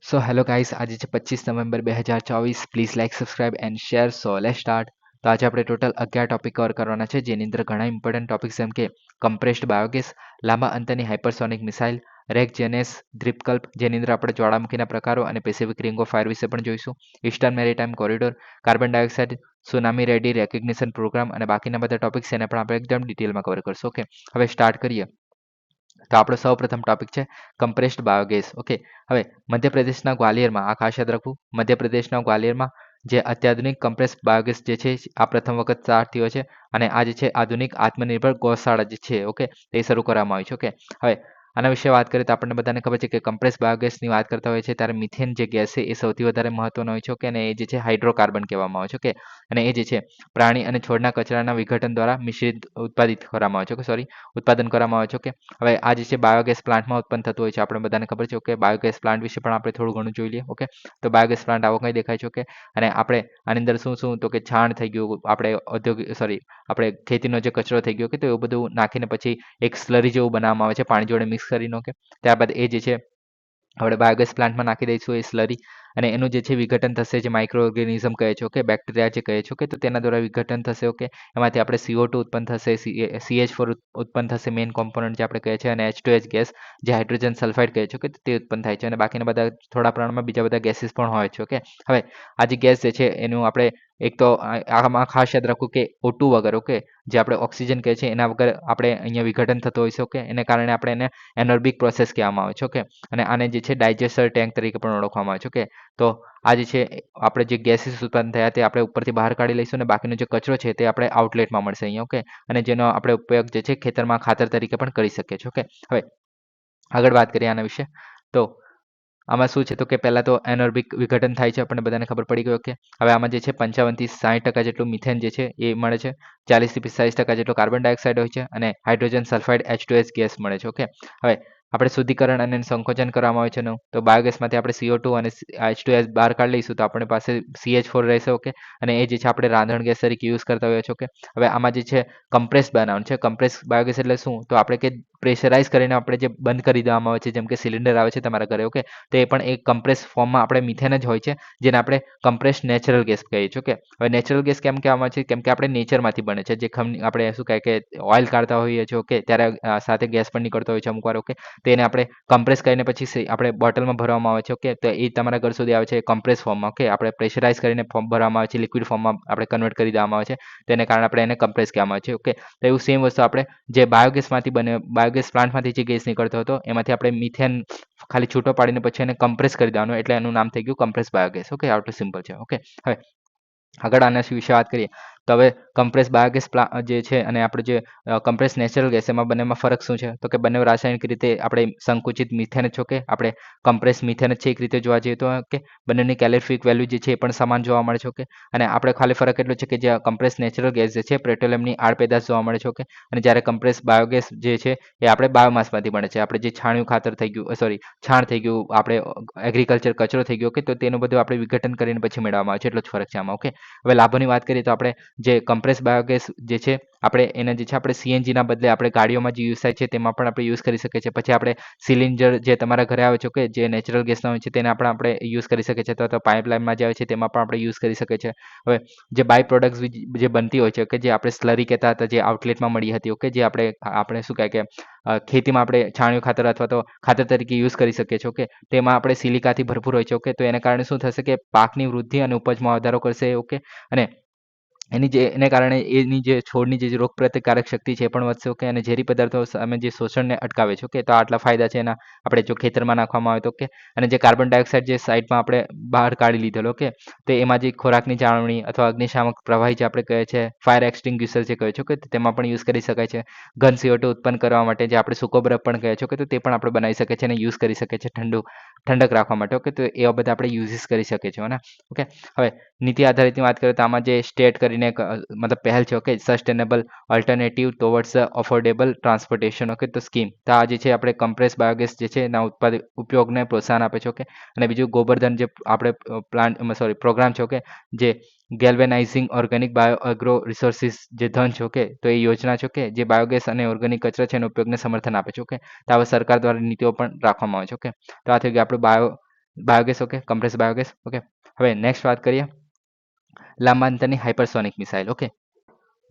So hello guys, આજે છે 25 November 2024. Please like, subscribe and share. So let's start. તો આજે આપણે ટોટલ 11 ટોપિક કવર કરવાના છે, જેની અંદર ઘણા ઇમ્પોર્ટન્ટ ટોપિક્સ જેમ કે કમ્પ્રેસ્ડ બાયોગેસ, લાંબા અંતરની હાઇપરસોનિક મિસાઇલ, રેક જેનેસ, દ્વીપકલ્પ, જેની અંદર આપણે જ્વાળામુખીના પ્રકારો અને પેસિફિક રિંગ ઓફ ફાયર વિશે પણ જોઈશું, eastern maritime corridor, carbon dioxide, tsunami ready recognition programme અને બાકીના બધા ટોપિક્સ એને પણ આપણે એકદમ ડિટેલમાં કવર કરશું. ઓકે, હવે સ્ટાર્ટ કરીએ. તો આપણો સૌપ્રથમ ટોપિક છે કમ્પ્રેસ્ડ બાયોગેસ. ઓકે, હવે મધ્યપ્રદેશના ગ્વાલિયરમાં, આ ખાસ યાદ રાખવું, મધ્યપ્રદેશના ગ્વાલિયરમાં જે અત્યાધુનિક કમ્પ્રેસ્ડ બાયોગેસ જે છે આ પ્રથમ વખત સ્ટાર્ટ થયો છે, અને આ જે છે આધુનિક આત્મનિર્ભર ગૌશાળા જે છે, ઓકે, તે શરૂ કરવામાં આવી છે. ઓકે, હવે આના વિશે વાત કરીએ તો આપણને બધાને ખબર છે કે કમ્પ્રેસ બાયોગેસની વાત કરતા હોય છે ત્યારે મિથેન જે ગેસ છે એ સૌથી વધારે મહત્વનો હોય છે. ઓકે, અને એ જે છે હાઇડ્રોકાર્બન કહેવામાં આવે છે. ઓકે, અને એ જે છે પ્રાણી અને છોડના કચરાના વિઘટન દ્વારા મિશ્રિત ઉત્પાદિત કરવામાં આવે છે. ઓકે, સોરી, ઉત્પાદન કરવામાં આવે છે. ઓકે, હવે આ જે છે બાયોગેસ પ્લાન્ટમાં ઉત્પન્ન થતું હોય છે, આપણે બધાને ખબર છે. ઓકે, બાયોગેસ પ્લાન્ટ વિશે પણ આપણે થોડું ઘણું જોઈ લઈએ. ઓકે, તો બાયોગેસ પ્લાન્ટ આવો કંઈ દેખાય છે. ઓકે, અને આપણે આની અંદર શું શું તો કે છાણ થઈ ગયું, આપણે ઔદ્યોગિક સોરી આપણે ખેતીનો જે કચરો થઈ ગયો, કે તો એવું બધું નાખીને પછી એક સ્લરી જેવું બનાવવામાં આવે છે પાણી જોડે મિક્સ કરીને. ઓકે, ત્યારબાદ એ જે છે આપણે બાયોગેસ પ્લાન્ટમાં નાખી દઈશું એ સ્લરી, અને એનું જે છે વિઘટન થશે, જે માઇક્રો ઓર્ગેનિઝમ કહે છે. ઓકે, બેક્ટેરિયા જે કહે છે. ઓકે, તો તેના દ્વારા વિઘટન થશે. ઓકે, એમાંથી આપણે CO2 ઉત્પન્ન થશે, CH4 ઉત્પન્ન થશે, મેઇન કોમ્પોનન્ટ જે આપણે કહે છે, અને H2S ગેસ જે હાઇડ્રોજન સલ્ફાઇડ કહે છે. ઓકે, તે ઉત્પન્ન થાય છે, અને બાકીના બધા થોડા પ્રમાણમાં બીજા બધા ગેસીસ પણ હોય છે. ઓકે, હવે આ જે ગેસ જે છે એનું આપણે એક તો આમાં ખાસ યાદ રાખવું કે O2 વગર, ઓકે, જે આપણે ઓક્સિજન કહે છે એના વગર આપણે અહીંયા વિઘટન થતો હોય છે. ઓકે, એને કારણે આપણે એને એનોર્બિક પ્રોસેસ કહેવામાં આવે છે. ઓકે, અને આને જે છે ડાયજેસ્ટર ટેન્ક તરીકે પણ ઓળખવામાં આવે છે. ઓકે, તો આ જે છે આપણે જે ગેસીસ ઉત્પન્ન થયા તે આપણે ઉપરથી બહાર કાઢી લઈશું, અને બાકીનો જે કચરો છે તે આપણે આઉટલેટમાં મળશે અહીંયા. ઓકે, અને જેનો આપણે ઉપયોગ જે છે ખેતરમાં ખાતર તરીકે પણ કરી શકીએ છીએ. ઓકે, હવે આગળ વાત કરીએ આના વિશે. તો આમાં શું છે તો કે પહેલાં તો એનોર્બિક વિઘટન થાય છે, આપણને બધાને ખબર પડી ગઈ. ઓકે, હવે આમાં જે છે 55 થી 60% જેટલું મિથેન જે છે એ મળે છે, 40 થી 45% જેટલો કાર્બન ડાયોક્સાઇડ હોય છે, અને હાઇડ્રોજન સલ્ફાઇડ H2S ગેસ મળે છે. ઓકે, હવે આપણે શુદ્ધિકરણ અને સંકોચન કરવામાં આવે છે ને, તો બાયોગેસમાંથી આપણે CO2 અને H2S બહાર કાઢી લઈશું તો આપણી પાસે CH4 રહેશે. ઓકે, અને એ જે છે આપણે રાંધણ ગેસ તરીકે યુઝ કરતા હોઈએ છીએ. ઓકે, હવે આમાં જે છે કમ્પ્રેસ બનાવવાનું છે. કમ્પ્રેસ બાયોગેસ એટલે શું, તો આપણે કે પ્રેશરાઇઝ કરીને આપણે જે બંધ કરી દેવામાં આવે છે, જેમ કે સિલિન્ડર આવે છે તમારા ઘરે. ઓકે, તો એ પણ એક કમ્પ્રેસ ફોર્મમાં આપણે મિથેન જ હોય છે, જેને આપણે કમ્પ્રેસ નેચરલ ગેસ કહીએ છીએ. ઓકે, હવે નેચરલ ગેસ કેમ કહેવામાં આવે છે, કેમ કે આપણે નેચરમાંથી બને છે, જે આપણે શું કહે કે ઓઇલ કાઢતા હોઈએ છીએ. ઓકે, ત્યારે સાથે ગેસ પણ નીકળતો હોય છે અમુક વાર. ઓકે, તેને આપણે કમ્પ્રેસ કરીને પછી આપણે બોટલમાં ભરવામાં આવે છે. ઓકે, તો એ તમારા ઘર સુધી આવે છે કમ્પ્રેસ ફોર્મમાં. ઓકે, આપણે પ્રેશરાઇઝ કરીને ફોર્મ ભરવામાં આવે છે, લિક્વિડ ફોર્મમાં આપણે કન્વર્ટ કરી દેવામાં આવે છે, તેને કારણે આપણે એને કમ્પ્રેસ કહેવામાં આવે છે. ઓકે, તો એવું સેમ વસ્તુ આપણે જે બાયોગેસમાંથી બને, બાયોગેસ પ્લાન્ટમાંથી જે ગેસ નીકળતો હતો એમાંથી આપણે મિથેન ખાલી છૂટો પાડીને પછી એને કમ્પ્રેસ કરી દેવાનું, એટલે એનું નામ થઈ ગયું કમ્પ્રેસ બાયોગેસ. ઓકે, આટલું સિમ્પલ છે. ઓકે, હવે આગળ આના વિશે વાત કરીએ તો હવે કમ્પ્રેસ બાયોગેસ જે છે અને આપણે જે કમ્પ્રેસ નેચરલ ગેસ, એમાં બંનેમાં ફરક શું છે તો કે બંને રાસાયણિક રીતે આપણે સંકુચિત મિથેન જ છે. ઓકે, આપણે કમ્પ્રેસ મિથેન જ છે એક રીતે જોવા જઈએ તો. ઓકે, બંનેની કેલોરીફિક વેલ્યુ જે છે એ પણ સમાન જોવા મળે છે. ઓકે, અને આપણે ખાલી ફરક એટલો છે કે જે કમ્પ્રેસ નેચરલ ગેસ જે છે પેટ્રોલિયમની આડપેદાશ જોવા મળે છે. ઓકે, અને જ્યારે કમ્પ્રેસ બાયોગેસ જે છે એ આપણે બાયોમાસમાંથી બને છે, આપણે જે છાણિયું ખાતર થઈ ગયું, સોરી છાણ થઈ ગયું, આપણે એગ્રીકલ્ચર કચરો થઈ ગયો. ઓકે, તો તેનું બધું આપણે વિઘટન કરીને પછી મેળવવામાં આવે છે, એટલો જ ફરક છે આમાં. ઓકે, હવે લાભોની વાત કરીએ તો આપણે જે કમ્પ્રેસ બાયોગેસ જે છે આપણે એને જે છે આપણે CNGના બદલે આપણે ગાડીઓમાં જે યુઝ થાય છે તેમાં પણ આપણે યુઝ કરી શકીએ છીએ. પછી આપણે સિલિન્ડર જે તમારા ઘરે આવે છે, કે જે નેચરલ ગેસના હોય છે તેને આપણે યુઝ કરી શકીએ છીએ, અથવા તો પાઇપલાઇનમાં જે આવે છે તેમાં પણ આપણે યુઝ કરી શકીએ છીએ. હવે જે બાય પ્રોડક્ટ્સ જે બનતી હોય છે, કે જે આપણે સ્લરી કહેતા હતા, જે આઉટલેટમાં મળી હતી. ઓકે, જે આપણે શું કહે કે ખેતીમાં આપણે છાણિયું ખાતર અથવા તો ખાતર તરીકે યુઝ કરી શકીએ છીએ. ઓકે, તેમાં આપણે સિલિકાથી ભરપૂર હોય છે. ઓકે, તો એને કારણે શું થશે કે પાકની વૃદ્ધિ અને ઉપજમાં વધારો કરશે. ઓકે, અને એને કારણે એની જે છોડની જે રોગપ્રતિકારક શક્તિ છે એ પણ વધશે. ઓકે, અને ઝેરી પદાર્થો સામે જે શોષણને અટકાવે છે. ઓકે, તો આટલા ફાયદા છે એના, આપણે જો ખેતરમાં નાખવામાં આવે તો. ઓકે, અને જે કાર્બન ડાયોક્સાઇડ જે સાઇડમાં આપણે બહાર કાઢી લીધેલો, ઓકે, તો એમાં જે ખોરાકની જાળવણી અથવા અગ્નિશામક પ્રવાહી જે આપણે કહે છે, ફાયર એક્સટિંગ્યુશર જે કહે છે, કે તેમાં પણ યુઝ કરી શકાય છે. ઘન CO2 ઉત્પન્ન કરવા માટે જે આપણે સૂકો બરફ પણ કહે છે, કે તો તે પણ આપણે બનાવી શકીએ છીએ અને યુઝ કરી શકીએ છીએ ઠંડક રાખવા માટે. ઓકે, તો એવા બધા આપણે યુઝિસ કરી શકીએ છીએ ને. ઓકે, હવે નીતિ આધારિતની વાત કરીએ તો આમાં જે સ્ટેટ કરીને એક મતલબ પહેલ છે. Okay, sustainable alternative towards affordable transportation. Okay, તો સ્કીમ તો આ જે છે આપણે કમ્પ્રેસ બાયોગેસ જે છે એના ઉપયોગને પ્રોત્સાહન આપે છે. ઓકે, અને બીજું ગોબરધન જે આપણે પ્રોગ્રામ છે. ઓકે, જે galvanising organic bio agro resources જે ધન છે. ઓકે, તો એ યોજના છે. ઓકે, જે બાયોગેસ અને ઓર્ગેનિક કચરા છે એના ઉપયોગને સમર્થન આપે છે. ઓકે, તો હવે સરકાર દ્વારા નીતિઓ પણ રાખવામાં આવે છે. ઓકે, તો આ થઈ ગયું આપણું biogas, okay, compress biogas, okay. હવે નેક્સ્ટ વાત કરીએ લાંબા અંતરની હાઇપરસોનિક મિસાઇલ, ઓકે.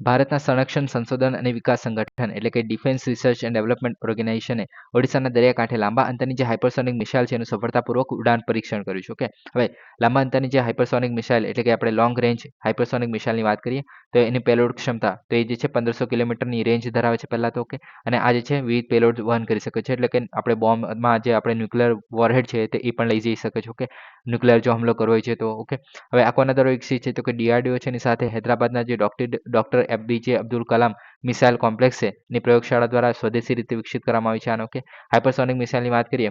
ભારતના સંરક્ષણ સંશોધન અને વિકાસ સંગઠન એટલે કે ડિફેન્સ રિસર્ચ એન્ડ ડેવલપમેન્ટ ઓર્ગેનાઇઝેશને ઓડિશાના દરિયાકાંઠે લાંબા અંતરની જે હાઇપરસોનિક મિસાઇલ છે એનું સફળતાપૂર્વક ઉડાન પરીક્ષણ કર્યું છે. ઓકે. હવે લાંબા અંતરની જે હાઇપરસોનિક મિસાઇલ એટલે કે આપણે લોંગ રેન્જ હાઇપરસોનિક મિસાઇલની વાત કરીએ તો એની પેલોડ ક્ષમતા તો એ જે છે 1500 કિલોમીટરની રેન્જ ધરાવે છે પહેલાં તો, ઓકે. અને આ જે છે વિવિધ પેલોડ વહન કરી શકે છે એટલે કે આપણે બોમ્બમાં જે આપણે ન્યુક્લિયર વોરહેડ છે તે એ પણ લઈ જઈ શકે છે, ઓકે. ન્યુક્લિયર જો હુમલો કરવો હોય છે તો, ઓકે. હવે આ કોના દ્વારા વિકસિત છે તો કે ડીઆરડીઓ છે એની સાથે હૈદરાબાદના જે doctor APJ Abdul Kalam missile complex છે ની પ્રયોગશાળા દ્વારા સ્વદેશી રીતે વિકસિત કરવામાં આવી છે આનો, ઓકે. હાઇપરસોનિક મિસાઇલની વાત કરીએ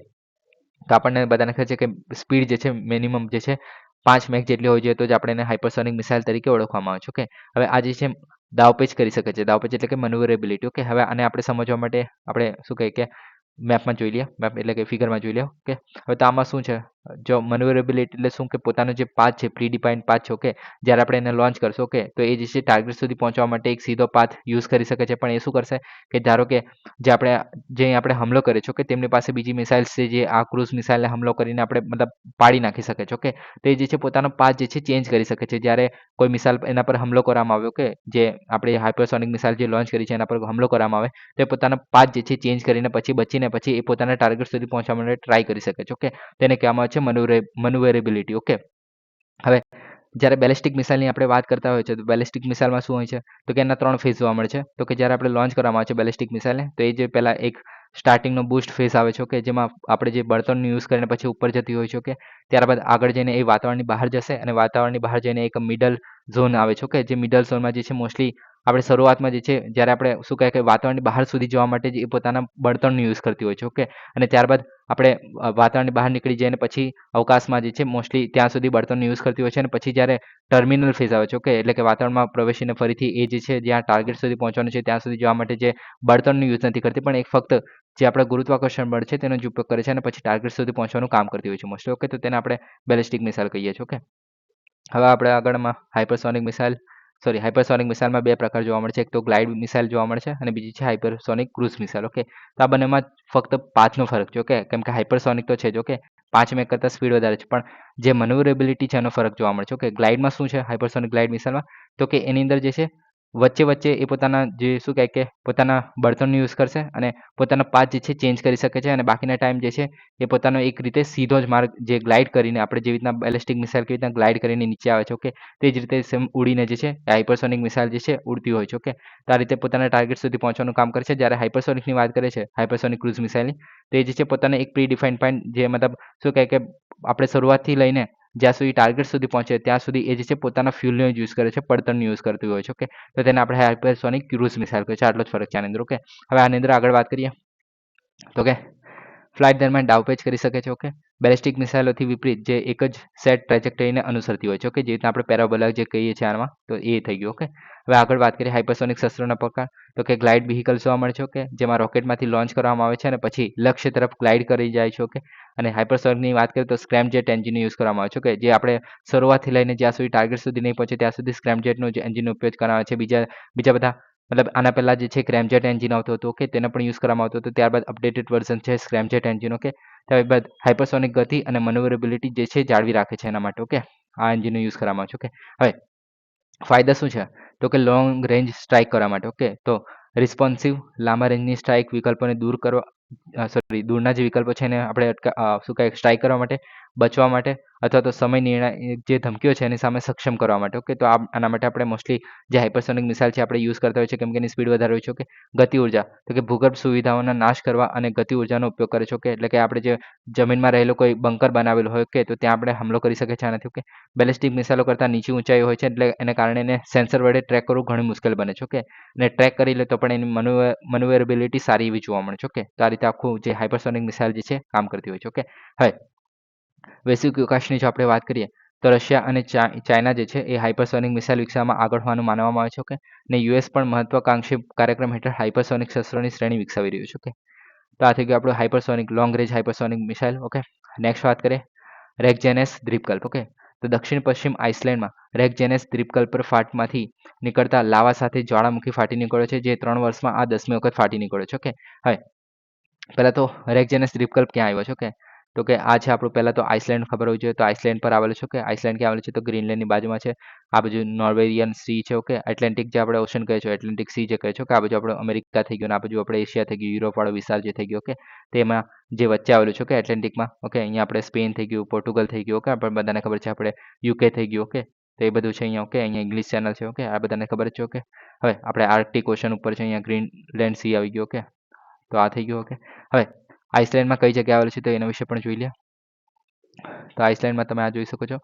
તો આપણને બધાને ખબર છે કે સ્પીડ જે છે મિનિમમ જે છે 5 મેક જેટલી હોવી જોઈએ તો જ આપણે એને હાઇપરસોનિક મિસાઇલ તરીકે ઓળખવામાં આવે છે, ઓકે. હવે આ જે છે દાવપેચ કરી શકે છે, દાવપેચ એટલે કે મેન્યુવરેબિલિટી, ઓકે. હવે આને આપણે સમજવા માટે આપણે શું કહીએ કે મેપમાં જોઈ લઈએ, મેપ એટલે કે ફિગરમાં જોઈ લો, ઓકે. હવે તો આમાં શું છે જો મેન્યુવરેબિલિટી એટલે શું કે પોતાનો જે પાથ છે પ્રી ડિફાઇન્ડ પાથ છે, ઓકે. જ્યારે આપણે એને લોન્ચ કરશો, ઓકે, તો એ જે છે ટાર્ગેટ સુધી પહોંચવા માટે એક સીધો પાથ યુઝ કરી શકે છે પણ એ શું કરશે કે ધારો કે જે આપણે હુમલો કર્યો છે, ઓકે, તેમની પાસે બીજી મિસાઇલ્સ છે જે આ ક્રૂઝ મિસાઇલને હુમલો કરીને આપણે મતલબ પાડી નાખી શકે છે, ઓકે. તો એ જે છે પોતાનો પાથ જે છે ચેન્જ કરી શકે છે જ્યારે કોઈ મિસાઇલ એના પર હુમલો કરવામાં આવે, ઓકે. જે આપણે હાઇપરસોનિક મિસાઇલ જે લોન્ચ કરી છે એના પર હુમલો કરવામાં આવે તો એ પોતાનો પાથ જે છે ચેન્જ કરીને પછી બચીને પછી એ પોતાના ટાર્ગેટ સુધી પહોંચવા માટે ટ્રાય કરી શકે છે, ઓકે. તેને કહેવામાં આવે છે મેન્યુવરેબિલિટી, ઓકે. હવે જ્યારે બેલિસ્ટિક મિસાઇલની આપણે વાત કરતા હોય છે તો બેલિસ્ટિક મિસાઇલમાં શું હોય છે તો કે એના 3 ફેઝ જોવા મળે છે. તો કે જ્યારે આપણે લોન્ચ કરવામાં આવે છે બેલિસ્ટિક મિસાઇલને તો એ જે પહેલાં એક સ્ટાર્ટિંગનો બૂસ્ટ ફેઝ આવે છે, ઓકે, જેમાં આપણે જે બળતણનો યુઝ કરીને પછી ઉપર જતી હોય છે, ઓકે. ત્યારબાદ આગળ જઈને એ વાતાવરણની બહાર જશે અને વાતાવરણની બહાર જઈને એક મિડલ ઝોન આવે છે, ઓકે. જે મિડલ ઝોનમાં જે છે મોસ્ટલી આપણે શરૂઆતમાં જે છે જ્યારે આપણે શું કહે કે વાતાવરણની બહાર સુધી જવા માટે જે એ પોતાના બળતણનો યુઝ કરતી હોય છે, ઓકે. અને ત્યારબાદ આપણે વાતાવરણની બહાર નીકળી જઈને પછી અવકાશમાં જે છે મોસ્ટલી ત્યાં સુધી બળતણનો યુઝ કરતી હોય છે અને પછી જ્યારે ટર્મિનલ ફેઝ આવે છે, ઓકે, એટલે કે વાતાવરણમાં પ્રવેશીને ફરીથી એ જે છે જ્યાં ટાર્ગેટ સુધી પહોંચવાનું છે ત્યાં સુધી જવા માટે જે બળતણનો યુઝ નથી કરતી પણ એક ફક્ત જે આપણા ગુરુત્વાકર્ષણ બળ છે તેનો જ ઉપયોગ કરે છે અને પછી ટાર્ગેટ સુધી પહોંચવાનું કામ કરતી હોય છે મોસ્ટલી, ઓકે. તો તેને આપણે બેલિસ્ટિક મિસાઇલ કહીએ છીએ, ઓકે. હવે આપણે આગળમાં હાઇપરસોનિક મિસાઇલમાં બે પ્રકાર જોવા મળે છે. એક તો ગ્લાઇડ મિસાઇલ જોવા મળે છે અને બીજી છે હાઇપરસોનિક ક્રૂઝ મિસાઇલ, ઓકે. તો આ બંનેમાં ફક્ત પાથનો ફરક છે, ઓકે. કેમ કે હાઇપરસોનિક તો છે જ, ઓકે, 5 મેક કરતાં સ્પીડ વધારે છે પણ જે મેન્યુવરેબિલિટી છે એનો ફરક જોવા મળે છે, ઓકે. ગ્લાઇડમાં શું છે હાઇપરસોનિક ગ્લાઇડ મિસાઇલમાં તો કે એની અંદર જે છે વચ્ચે એ પોતાના જે શું કહે કે પોતાના બળતણનો યુઝ કરશે અને પોતાનો પાથ જે છે ચેન્જ કરી શકે છે અને બાકીના ટાઈમ જે છે એ પોતાનો એક રીતે સીધો જ માર્ગ જે ગ્લાઇડ કરીને આપણે જેવી રીતના બેલિસ્ટિક મિસાઇલ કેવી રીતના ગ્લાઇડ કરીને નીચે આવે છે, ઓકે, તે જ રીતે સેમ ઉડીને જે છે હાઇપરસોનિક મિસાઇલ જે છે ઉડતી હોય છે, ઓકે. તો આ રીતે પોતાના ટાર્ગેટ સુધી પહોંચવાનું કામ કરે છે. જ્યારે હાઇપરસોનિકની વાત કરે છે હાઇપરસોનિક ક્રૂઝ મિસાઇલની તો એ જે છે પોતાને એક પ્રી ડિફાઇન્ડ પોઈન્ટ જે મતલબ શું કહે કે આપણે શરૂઆતથી લઈને જ્યાં સુધી ટાર્ગેટ સુધી પહોંચે ત્યાં સુધી એ જે છે પોતાના ફ્યુલનો યુઝ કરે છે, બળતણનો યુઝ કરતી હોય છે, ઓકે. તો તેને આપણે હાઇપરસોનિક ક્રૂઝ મિસાઇલ કહીએ છીએ. આટલો જ ફરક છે આની અંદર, ઓકે. હવે આની અંદર આગળ વાત કરીએ તો કે ફ્લાઇટ દરમિયાન દાવપેચ કરી શકે છે, ઓકે. બેલિસ્ટિક મિસાઇલોથી વિપરીત જે એક જ સેટ ટ્રેજેક્ટરીને અનુસરતી હોય છે, ઓકે. જે રીતના આપણે પેરાબોલા જે કહીએ છીએ આમાં તો એ થઈ ગયું, ઓકે. હવે આગળ વાત કરીએ હાઇપરસોનિક શસ્ત્રોના પ્રકાર તો કે ગ્લાઇડ વ્હીકલ જોવા મળે છે, ઓકે, જેમાં રોકેટમાંથી લોન્ચ કરવામાં આવે છે અને પછી લક્ષ્ય તરફ ગ્લાઇડ કરી જાય છે, ઓકે. અને હાઇપરસોનિકની વાત કરીએ તો સ્ક્રેમજેટ એન્જિનનો યુઝ કરવામાં આવે છે, ઓકે. જે આપણે શરૂઆતથી લઈને જ્યાં સુધી ટાર્ગેટ સુધી નહીં પહોંચે ત્યાં સુધી સ્ક્રેમજેટનો જે એન્જિનનો ઉપયોગ કરવામાં આવે છે. બીજા બધા મતલબ આના પહેલાં જે છે ક્રેમજેટ એન્જિન આવતું હતું, ઓકે, તેનો પણ યુઝ કરવામાં આવતો હતો. ત્યારબાદ અપડેટેડ વર્ઝન છે સ્ક્રેમજેટ એન્જિન, ઓકે. ત્યારબાદ હાઇપરસોનિક ગતિ અને મેન્યુવરેબિલિટી જે છે જાળવી રાખે છે એના માટે, ઓકે. આ એન્જિનનો યુઝ કરવામાં આવે છે, ઓકે. હવે ફાયદા શું છે તો કે લોંગ રેન્જ સ્ટ્રાઇક કરવા માટે, ઓકે. તો રિસ્પોન્સિવ લાંબા રેન્જની સ્ટ્રાઇક વિકલ્પોને દૂર કરવા દૂરના જે વિકલ્પો છે એને આપણે શું કહે સ્ટ્રાઇક કરવા માટે, બચવા માટે અથવા તો સમય નિર્ણય જે ધમકીઓ છે એની સામે સક્ષમ કરવા માટે, ઓકે. તો આના માટે આપણે મોસ્ટલી જે હાઇપરસોનિક મિસાઇલ છે આપણે યુઝ કરતા હોય છે કેમ કે એની સ્પીડ વધારે હોય છે, ઓકે. ગતિ ઉર્જા તો કે ભૂગર્ભ સુવિધાઓનો નાશ કરવા અને ગતિ ઉર્જાનો ઉપયોગ કરે છે, ઓકે. એટલે કે આપણે જે જમીનમાં રહેલો કોઈ બંકર બનાવેલો હોય, ઓકે, તો ત્યાં આપણે હુમલો કરી શકીએ છીએ આનાથી, ઓકે. બેલિસ્ટિક મિસાઇલો કરતાં નીચી ઊંચાઈ હોય છે એટલે એને કારણે એને સેન્સર વડે ટ્રેક કરવું ઘણું મુશ્કેલ બને છે, ઓકે. અને ટ્રેક કરી લે તો પણ એની મેન્યુવરેબિલિટી સારી એવી જોવા મળે છે, ઓકે. તો આ રીતે આખું જે હાઇપરસોનિક મિસાઇલ જે છે કામ કરતી હોય છે, ઓકે. હવે વૈશ્વિક વિકાસની જો આપણે વાત કરીએ તો રશિયા અને ચાઇના જે છે એ હાઇપરસોનિક મિસાઇલ વિકસાવવામાં આગળ હોવાનું માનવામાં આવે છે, ઓકે. અને યુએસ પણ મહત્વાકાંક્ષી કાર્યક્રમ હેઠળ હાઇપરસોનિક શસ્ત્રોની શ્રેણી વિકસાવી રહ્યું છે, ઓકે. તો આ થઈ ગયું આપણું hypersonic long range hypersonic missile, okay. Next વાત કરીએ રેકજેનેસ દ્વીપકલ્પ, ઓકે. તો દક્ષિણ પશ્ચિમ આઇસલેન્ડમાં રેકજેનેસ દ્વીપકલ્પ પર ફાટમાંથી નીકળતા લાવા સાથે જ્વાળામુખી ફાટી નીકળ્યો છે જે 3 વર્ષમાં આ 10મી વખત ફાટી નીકળ્યો છે, ઓકે. હવે પહેલાં તો રેકજેનેસ દ્વીપકલ્પ ક્યાં આવ્યો છે, ઓકે. તો કે આ છે આપણું પહેલાં તો આઇસલેન્ડ ખબર હોવી જોઈએ. તો આઇસલેન્ડ પર આવેલું છે. ઓકે, આઇસલેન્ડ ક્યાં આવેલું છે? તો ગ્રીનલેન્ડની બાજુમાં છે. આ બાજુ નોર્વેરિયન સી છે. ઓકે, એટલાન્ટિક જે આપણે ઓશન કહે છે, એટલાન્ટિક સી જે કહે છે. ઓકે, આ બાજુ આપણો અમેરિકા થઈ ગયો અને આ બાજુ આપણે એશિયા થઈ ગયું, યુરોપ વાળો વિસ્તાર જે થઈ ગયો. ઓકે, તેમાં જે વચ્ચે આવેલું છે. ઓકે, એટલાન્ટિકમાં. ઓકે, અહીંયા આપણે સ્પેન થઈ ગયું, પોર્ટુગલ થઈ ગયું. ઓકે, આપણને બધાને ખબર છે. આપણે યુકે થઈ ગયું. ઓકે, તો એ બધું છે અહીંયા. ઓકે, અહીંયા ઇંગ્લિશ ચેનલ છે. ઓકે, આ બધાને ખબર જ છે. ઓકે, હવે આપણે આર્કટિક ઓશન ઉપર છે. અહીંયા ગ્રીનલેન્ડ સી આવી ગયું. ઓકે, તો આ થઈ ગયું. ઓકે, હવે આઇસલેન્ડમાં કઈ જગ્યાએ આવેલું છે તો એના વિશે પણ જોઈ લે. તો આઇસલેન્ડમાં તમે આ જોઈ શકો છો,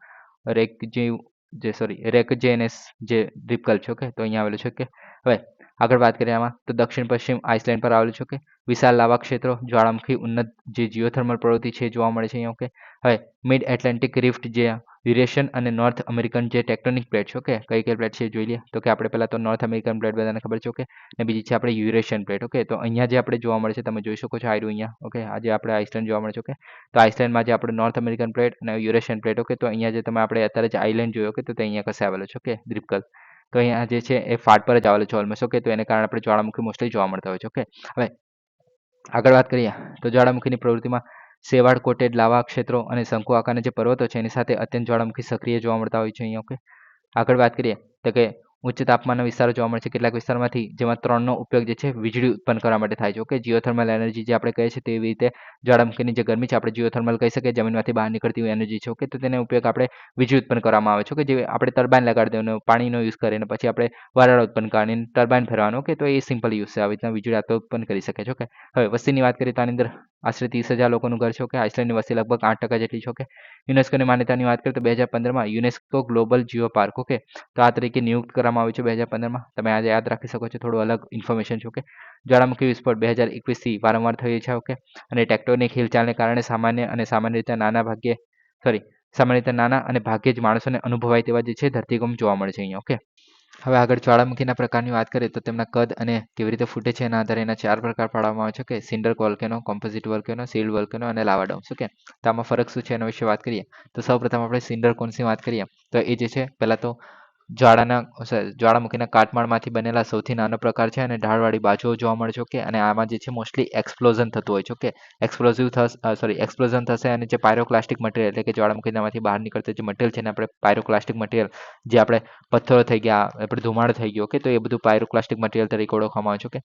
રેકજેનેસ જે દ્વીપકલ્પ છે. ઓકે, તો અહીંયા આવેલું છે. ઓકે, હવે આગળ વાત કરીએ આમાં તો દક્ષિણ પશ્ચિમ આઇસલેન્ડ પર આવેલું છે. ઓકે, વિશાળ લાવા ક્ષેત્રો, જ્વાળામુખી ઉન્નત જે જીઓથર્મલ પ્રવૃત્તિ છે જોવા મળે છે અહીંયા. ઓકે, હવે મિડ એટલાન્ટિક રિફ્ટ જે યુરેશિયન અને નોર્થ અમેરિકન જે ટેક્ટોનિક પ્લેટ છે. ઓકે, કઈ કઈ પ્લેટ છે જોઈ લઈએ. તો કે આપણે પહેલા તો નોર્થ અમેરિકન પ્લેટ બધાને ખબર છે. ઓકે, અને બીજી છે આપણે યુરેશિયન પ્લેટ. ઓકે, તો અહીંયા જે આપણે જોવા મળે છે તમે જોઈ શકો છો આયરું અહીંયા. ઓકે, આજે આપણે આઇસલેન્ડ જોવા મળે છે. ઓકે, તો આઇસલેન્ડમાં જે આપણે નોર્થ અમેરિકન પ્લેટ અને યુરેશિયન પ્લેટ. ઓકે, તો અહીંયા જે તમે આપણે અત્યારે જે આઇલેન્ડ જોયો. ઓકે, તો તે અહીંયા કશે આવેલો છે. ઓકે, દ્વીપકલ્પ તો અહીંયા જે છે એ ફાટ પર જ આવેલો છે ઓલમોસ્ટ. ઓકે, તો એને કારણે આપણે જ્વાળામુખી મોસ્ટલી જોવા મળતા હોય છે. ઓકે, હવે આગળ વાત કરીએ તો જ્વાળામુખીની પ્રવૃત્તિમાં શેવાળ કોટેડ લાવા ક્ષેત્રો અને શંકુ આકારના જે પર્વતો છે એની સાથે અત્યંત જ્વાળામુખી સક્રિય જોવા મળતા હોય છે અહીંયા. ઓકે, આગળ વાત કરીએ તો કે ઉચ્ચ તાપમાનના વિસ્તારો જોવા મળે છે કેટલાક વિસ્તારમાંથી, જેમાં 3નો ઉપયોગ જે છે વીજળી ઉત્પન્ન કરવા માટે થાય છે. ઓકે, જીઓથર્મલ એનર્જી જે આપણે કહીએ છીએ તેવી રીતે જ્વાળામુખીની જે ગરમી છે આપણે જીઓથર્મલ કહી શકીએ, જમીનમાંથી બહાર નીકળતી હોય એનર્જી છે. ઓકે, તો તેનો ઉપયોગ આપણે વીજળી ઉત્પન્ન કરવામાં આવે છે. ઓકે, જે આપણે ટર્બાઇન લગાડી દેવાનું, પાણીનો યુઝ કરીને પછી આપણે વરાળ ઉત્પન્ન કરીને ટર્બાઇન ફેરવાનું. ઓકે, તો એ સિમ્પલ યુઝ છે. આવી રીતના વીજળી આપણે ઉત્પન્ન કરી શકે છે. ઓકે, હવે વસ્તીની વાત કરીએ તો આની અંદર આશરે 30,000 લોકોનું ઘર છે. ઓકે, આઇસલેન્ડની વસ્તી લગભગ 8% જેટલી છે. ઓકે, યુનેસ્કોની માન્યતાની વાત કરીએ તો 2015માં UNESCO global geo park. Okay, તો આ તરીકે નિયુક્ત કરવામાં આવ્યું છે 2015માં. તમે આજે યાદ રાખી શકો છો, થોડું અલગ ઇન્ફોર્મેશન છે. ઓકે, જ્વાળામુખી વિસ્ફોટ 2021થી વારંવાર થયો છે. ઓકે, અને ટેક્ટોનિક હિલચાલને કારણે સામાન્ય રીતે નાના અને ભાગ્યે જ માણસોને અનુભવાય તેવા જે છે ધરતીકંપ જોવા મળે છે અહીંયા. ઓકે, હવે આગળ જ્વાળામુખીના પ્રકારની વાત કરીએ તો તેમના કદ અને કેવી રીતે ફૂટે છે એના આધારે એના 4 પ્રકાર પાડવામાં આવે છે. Okay, Cinder volcano, composite volcano, sealed volcano અને લાવા ડોમ્સ. ઓકે, તો આમાં ફરક શું છે એના વિશે વાત કરીએ તો સૌપ્રથમ આપણે સિન્ડર કોન્સની વાત કરીએ તો એ જે છે પહેલાં તો જ્વાળામુખીના કાટમાળમાંથી બનેલા સૌથી નાનો પ્રકાર છે અને ઢાળવાળી બાજુઓ જોવા મળે છે. ઓકે, અને આમાં જે છે મોસ્ટલી એક્સપ્લોઝન થતું હોય છે. ઓકે, એક્સપ્લોઝન થશે અને જે પાયરોક્લાસ્ટિક મટીરિયલ એટલે કે જ્વાળામુખીમાંથી બહાર નીકળતું જે મટીરિયલ છે ને આપણે પાયરોક્લાસ્ટિક મટીરિયલ જે આપણે પથ્થરો થઈ ગયા, આપણે ધુમાડો થઈ ગયો. ઓકે, તો એ બધું પાયરોક્લાસ્ટિક મટીરિયલ તરીકે ઓળખવામાં આવે છે. ઓકે,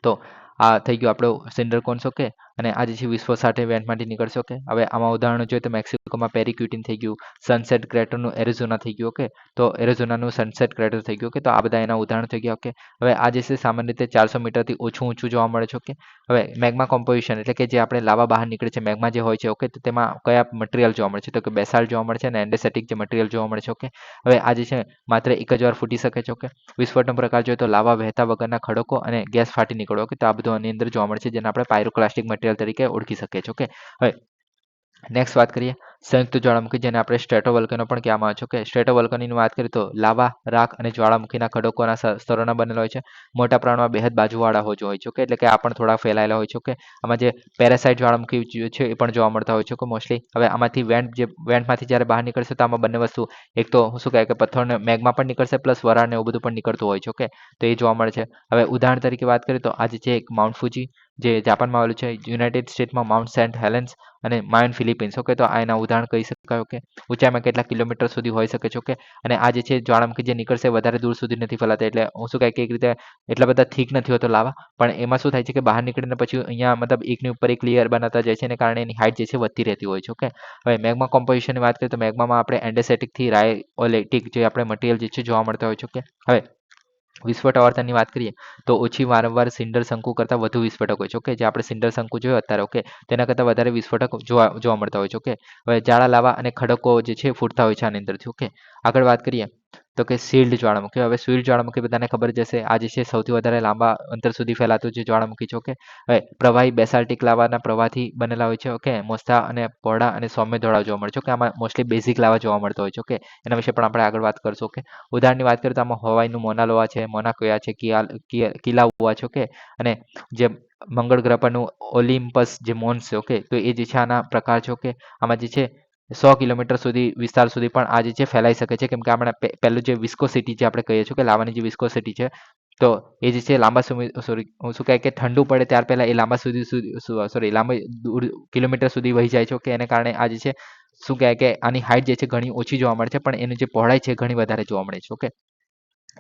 તો આ થઈ ગયું આપણો સિન્ડર કોન્સ. ઓકે, અને આ જે છે વિશ્વ સાથે વેન્ટમાંથી નીકળશે. ઓકે, હવે આમાં ઉદાહરણો જોઈએ તો મેક્સિકોમાં પેરીક્યુટીન થઈ ગયું, સનસેટ ક્રેટરનું એરિઝોના થઈ ગયું. ઓકે, તો એરિઝોનાનું સનસેટ ક્રેટર થઈ ગયું. ઓકે, તો આ બધા એના ઉદાહરણો થઈ ગયા. ઓકે, હવે આ જે છે સામાન્ય રીતે 400 મીટરથી ઊંચું જોવા મળે છે. ઓકે, હવે મેગ્મા કોમ્પોઝિશન એટલે કે જે આપણે લાવા બહાર નીકળે છે, મેગ્મા જે હોય છે. ઓકે, તો તેમાં કયા મટીરિયલ જોવા મળે છે તો કે બેસાલ્ટ જોવા મળે છે અને એન્ડેસેટિક જે મટીરિયલ જોવા મળે છે. ઓકે, હવે આ જે છે માત્ર એક જ વાર ફૂટી શકે છે. ઓકે, વિસ્ફોટનો પ્રકાર જોઈએ તો લાવા વહેતા વગરના ખડકો અને ગેસ ફાટી નીકળો. ઓકે, તો આ બધું આની અંદર જોવા મળે છે જેને આપણે પાયરોક્લાસ્ટિક મટીરિયલ તરીકે ઓળખી શકીએ છીએ. ઓકે, હવે નેક્સ્ટ વાત કરીએ સંયુક્ત જ્વાળામુખી જેને આપણે સ્ટ્રેટોવોલ્કેનો પણ કહેવામાં આવે છે. ઓકે, સ્ટ્રેટોવોલ્કેનોની વાત કરીએ તો લાવા, રાખ અને જ્વાળામુખીના ખડકોના સ્તરોના બનેલા હોય છે. મોટા પ્રમાણમાં બેહદ બાજુવાળા હોય છે. ઓકે, એટલે કે આ પણ થોડા ફેલાયેલા હોય છે. ઓકે, આમાં જે પેરાસાઇટ જ્વાળામુખી છે એ પણ જોવા મળતા હોય છે. મોસ્ટલી હવે આમાંથી વેન્ટમાંથી જ્યારે બહાર નીકળશે તો આમાં બંને વસ્તુ, એક તો શું કહે કે પથ્થરને મેગ્મા પણ નીકળશે પ્લસ વરાળ ને એવું બધું પણ નીકળતું હોય છે. ઓકે, તો એ જોવા મળે છે. હવે ઉદાહરણ તરીકે વાત કરીએ તો આજે છે એક માઉન્ટ ફુજી જે જાપાનમાં આવેલું છે, યુનાઇટેડ સ્ટેટમાં માઉન્ટ સેન્ટ હેલેન્સ અને માયન ફિલિપિન્સ. ઓકે, તો આ એના ઉદાહરણ કહી શકાય. ઓકે, ઊંચાઈમાં કેટલા કિલોમીટર સુધી હોઈ શકે છે. ઓકે, અને આ જે છે જ્વાળામુખી જે નીકળશે વધારે દૂર સુધી નથી ફેલાતા, એટલે હું શું કહે કે એક રીતે એટલા બધા થીક નથી હોતો લાવા, પણ એમાં શું થાય છે કે બહાર નીકળીને પછી અહીંયા મતલબ એકની ઉપર એક લેયર બનાવતા જાય છે અને કારણે એની હાઇટ જે છે વધતી રહેતી હોય છે. ઓકે, હવે મેગ્મા કોમ્પોઝિશનની વાત કરીએ તો મેગ્મામાં આપણે એન્ડેસેટિકથી રાયોલેટિક જે આપણે મટીરિયલ જે છે જોવા મળતા હોય છે. ઓકે, હવે વિસ્ફોટ આવર્તનની વાત કરીએ તો ઓછી વારંવાર સિન્ડર શંકુ કરતાં વધુ વિસ્ફોટક હોય છે. ઓકે, જે આપણે સિન્ડર શંકુ જોયો અત્યારે. ઓકે, તેના કરતાં વધારે વિસ્ફોટક જોવા મળતા હોય છે. ઓકે, હવે જાડા લાવા અને ખડકો જે છે ફૂટતા હોય છે આની અંદરથી. ઓકે, આગળ વાત કરીએ તો કે શીલ્ડ જ્વાળામુખી. હવે શીલ્ડ જ્વાળામુખી બધાને ખબર જ હશે, આ જે છે સૌથી વધારે લાંબા અંતર સુધી ફેલાતું જે જ્વાળામુખી છે. ઓકે, હવે પ્રવાહી બેસાલ્ટિક લાવાના પ્રવાહથી બનેલા હોય છે. ઓકે, મોસ્ટા અને પહોળા અને સૌમ્ય ધોળા જોવા મળે છે. ઓકે, આમાં મોસ્ટલી બેઝિક લાવા જોવા મળતો હોય છે. ઓકે, એના વિશે પણ આપણે આગળ વાત કરશું. ઓકે, ઉદાહરણની વાત કરીએ તો આમાં હવાઈનું મોનાલોવા છે, મોનાકોયા છે, કિલાઉઆ છે. ઓકે, અને જે મંગળ ગ્રહ પરનું ઓલિમ્પસ જે મોન્સ છે. ઓકે, તો એ જે છે આના પ્રકાર છે. ઓકે, આમાં જે છે 100 કિલોમીટર સુધી વિસ્તાર સુધી પણ આ જે છે ફેલાઈ શકે છે, કેમ કે આપણે પહેલું જે વિસ્કોસિટી જે આપણે કહીએ છીએ કે લાવાની જે વિસ્કોસિટી છે તો એ જે છે લાંબા સમય શું કહે કે ઠંડુ પડે ત્યાર પહેલા એ લાંબા લાંબા દૂર કિલોમીટર સુધી વહી જાય છે. ઓકે, એને કારણે આ જે છે શું કહે કે આની હાઇટ જે છે ઘણી ઓછી જોવા મળે છે, પણ એની જે પહોળાઈ છે ઘણી વધારે જોવા મળે છે. ઓકે,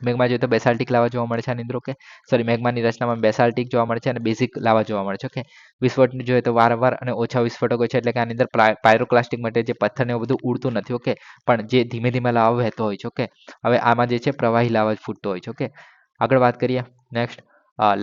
મેગ્મા જોઈએ તો બેસાલ્ટિક લાવા જોવા મળે છે આની અંદર. ઓકે, સોરી, મેગ્માની રચનામાં બેસાલ્ટિક જોવા મળે છે અને બેઝિક લાવા જોવા મળે છે. ઓકે, વિસ્ફોટની જોઈએ તો વારંવાર અને ઓછા વિસ્ફોટકો છે, એટલે કે આની અંદર પાયરોક્લાસ્ટિક માટે જે પથ્થર ને એવું બધું ઉડતું નથી. ઓકે, પણ જે ધીમે ધીમે લાવા વહેતો હોય છે. ઓકે, હવે આમાં જે છે પ્રવાહી લાવા જ ફૂટતો હોય છે. ઓકે, આગળ વાત કરીએ નેક્સ્ટ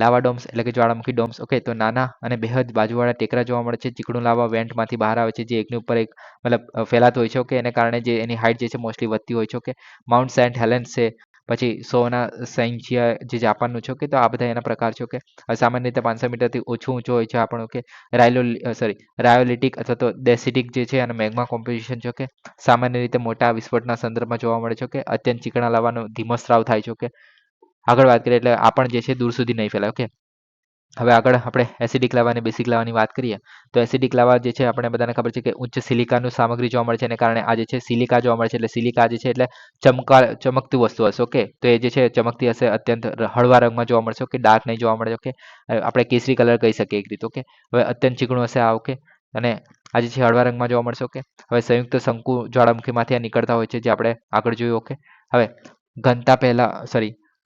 લાવા ડોમ્સ એટલે કે જ્વાળામુખી ડોમ્સ. ઓકે, તો નાના અને બેહદ બાજુવાળા ટેકરા જોવા મળે છે. ચીકણું લાવા વેન્ટમાંથી બહાર આવે છે, જે એકની ઉપર એક મતલબ ફેલાતો હોય છે. ઓકે, એને કારણે જે એની હાઇટ જે છે મોસ્ટલી વધતી હોય છે. ઓકે, માઉન્ટ સેન્ટ હેલેન્સ છે, પછી સોના સેન્ચિયા જે જાપાનનું છે. ઓકે, તો આ બધા એના પ્રકાર છે. ઓકે, સામાન્ય રીતે 500 મીટરથી ઓછું ઊંચું હોય છે આપણું. ઓકે, રાયોલિટિક અથવા તો ડેસિટિક જે છે અને મેગ્મા કોમ્પોઝિશન છે. ઓકે, સામાન્ય રીતે મોટા વિસ્ફોટના સંદર્ભમાં જોવા મળે છે. ઓકે, અત્યંત ચીકણા લાવાનો ધીમો સ્ત્રાવ થાય છે. ઓકે, આગળ વાત કરીએ એટલે આ પણ જે છે દૂર સુધી નહીં ફેલાય. ઓકે, હવે આગળ આપણે એસિડિક લાવા અને બેસિક લાવાની વાત કરીએ તો એસિડિક લાવા જે છે આપણે બધાને ખબર છે કે ઉચ્ચ સિલિકાનું સામગ્રી જોવા મળે છે, એને કારણે આ જે છે સિલિકા જોવા મળે છે. એટલે સિલિકા જે છે એટલે ચમકતું વસ્તુ હશે. ઓકે, તો એ જે છે ચમકતી હશે, અત્યંત હળવા રંગમાં જોવા મળશે. ઓકે, ડાર્ક નહીં જોવા મળે. ઓકે, આપણે કેસરી કલર કહી શકીએ એક રીતે. ઓકે, હવે અત્યંત ચીકણું હશે આ. ઓકે, અને આ જે છે હળવા રંગમાં જોવા મળશે. ઓકે, હવે સંયુક્ત શંકુ જ્વાળામુખીમાંથી આ નીકળતા હોય છે, જે આપણે આગળ જોયું. ઓકે, હવે ઘનતા પહેલા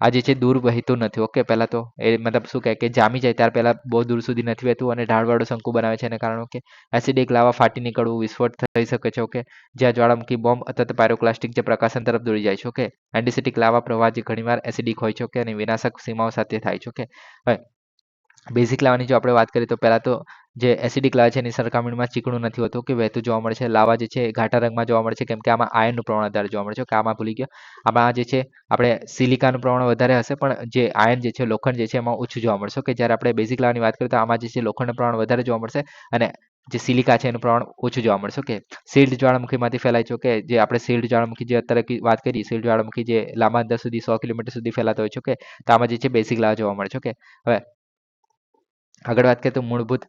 આ જે છે દૂર વહેતું નથી. ઓકે, પહેલા તો એ મતલબ શું કહે કે જામી જાય ત્યાર પહેલા બહુ દૂર સુધી નથી વહેતું અને ઢાળવાળું શંકુ બનાવે છે, એને કારણે. ઓકે, એસિડિક લાવા ફાટી નીકળવું, વિસ્ફોટ થઈ શકે છે. ઓકે, જ્યાં જ્વાળામુખી બોમ્બ અથવા પાયરોક્લાસ્ટિક જે પ્રકાશન તરફ દોરી જાય છે. ઓકે, એન્ટિસિટિક લાવા પ્રવાહ જે ઘણીવાર એસિડિક હોય છે. ઓકે, અને વિનાશક સીમાઓ સાથે થાય છે. ઓકે, હવે બેઝિક લાવાની જો આપણે વાત કરીએ તો પહેલા તો જે એસિડિક લાવા છે એની સરખામણીમાં ચીકણું નથી હોતું. કે વહેતું જોવા મળે છે. લાવા જે છે ઘાટા રંગમાં જોવા મળે છે, કેમ કે આમાં આયનનું પ્રમાણ વધારે જોવા મળે છે. કે આમાં ભૂલી ગયો, આમાં જે છે આપણે સિલિકાનું પ્રમાણ વધારે હશે, પણ જે આયન જે છે લોખંડ જે છે એમાં ઓછું જોવા મળશે. કે જ્યારે આપણે બેઝિક લાવાની વાત કરીએ તો આમાં જે છે લોખંડનું પ્રમાણ વધારે જોવા મળશે અને જે સિલિકા છે એનું પ્રમાણ ઓછું જોવા મળશે. ઓકે, સીલ્ડ જ્વાળામુખીમાંથી ફેલાય છે. ઓકે, જે આપણે સીલ્ડ જ્વાળામુખી જે અત્યારે વાત કરી, સીલ્ડ જ્વાળામુખી જે લાંબા અંતર સુધી 100 કિલોમીટર સુધી ફેલાતો હોય છે. ઓકે, તો આમાં જે છે બેઝિક લાવા જોવા મળે છે. ઓકે, હવે આગળ વાત કરીએ તો મૂળભૂત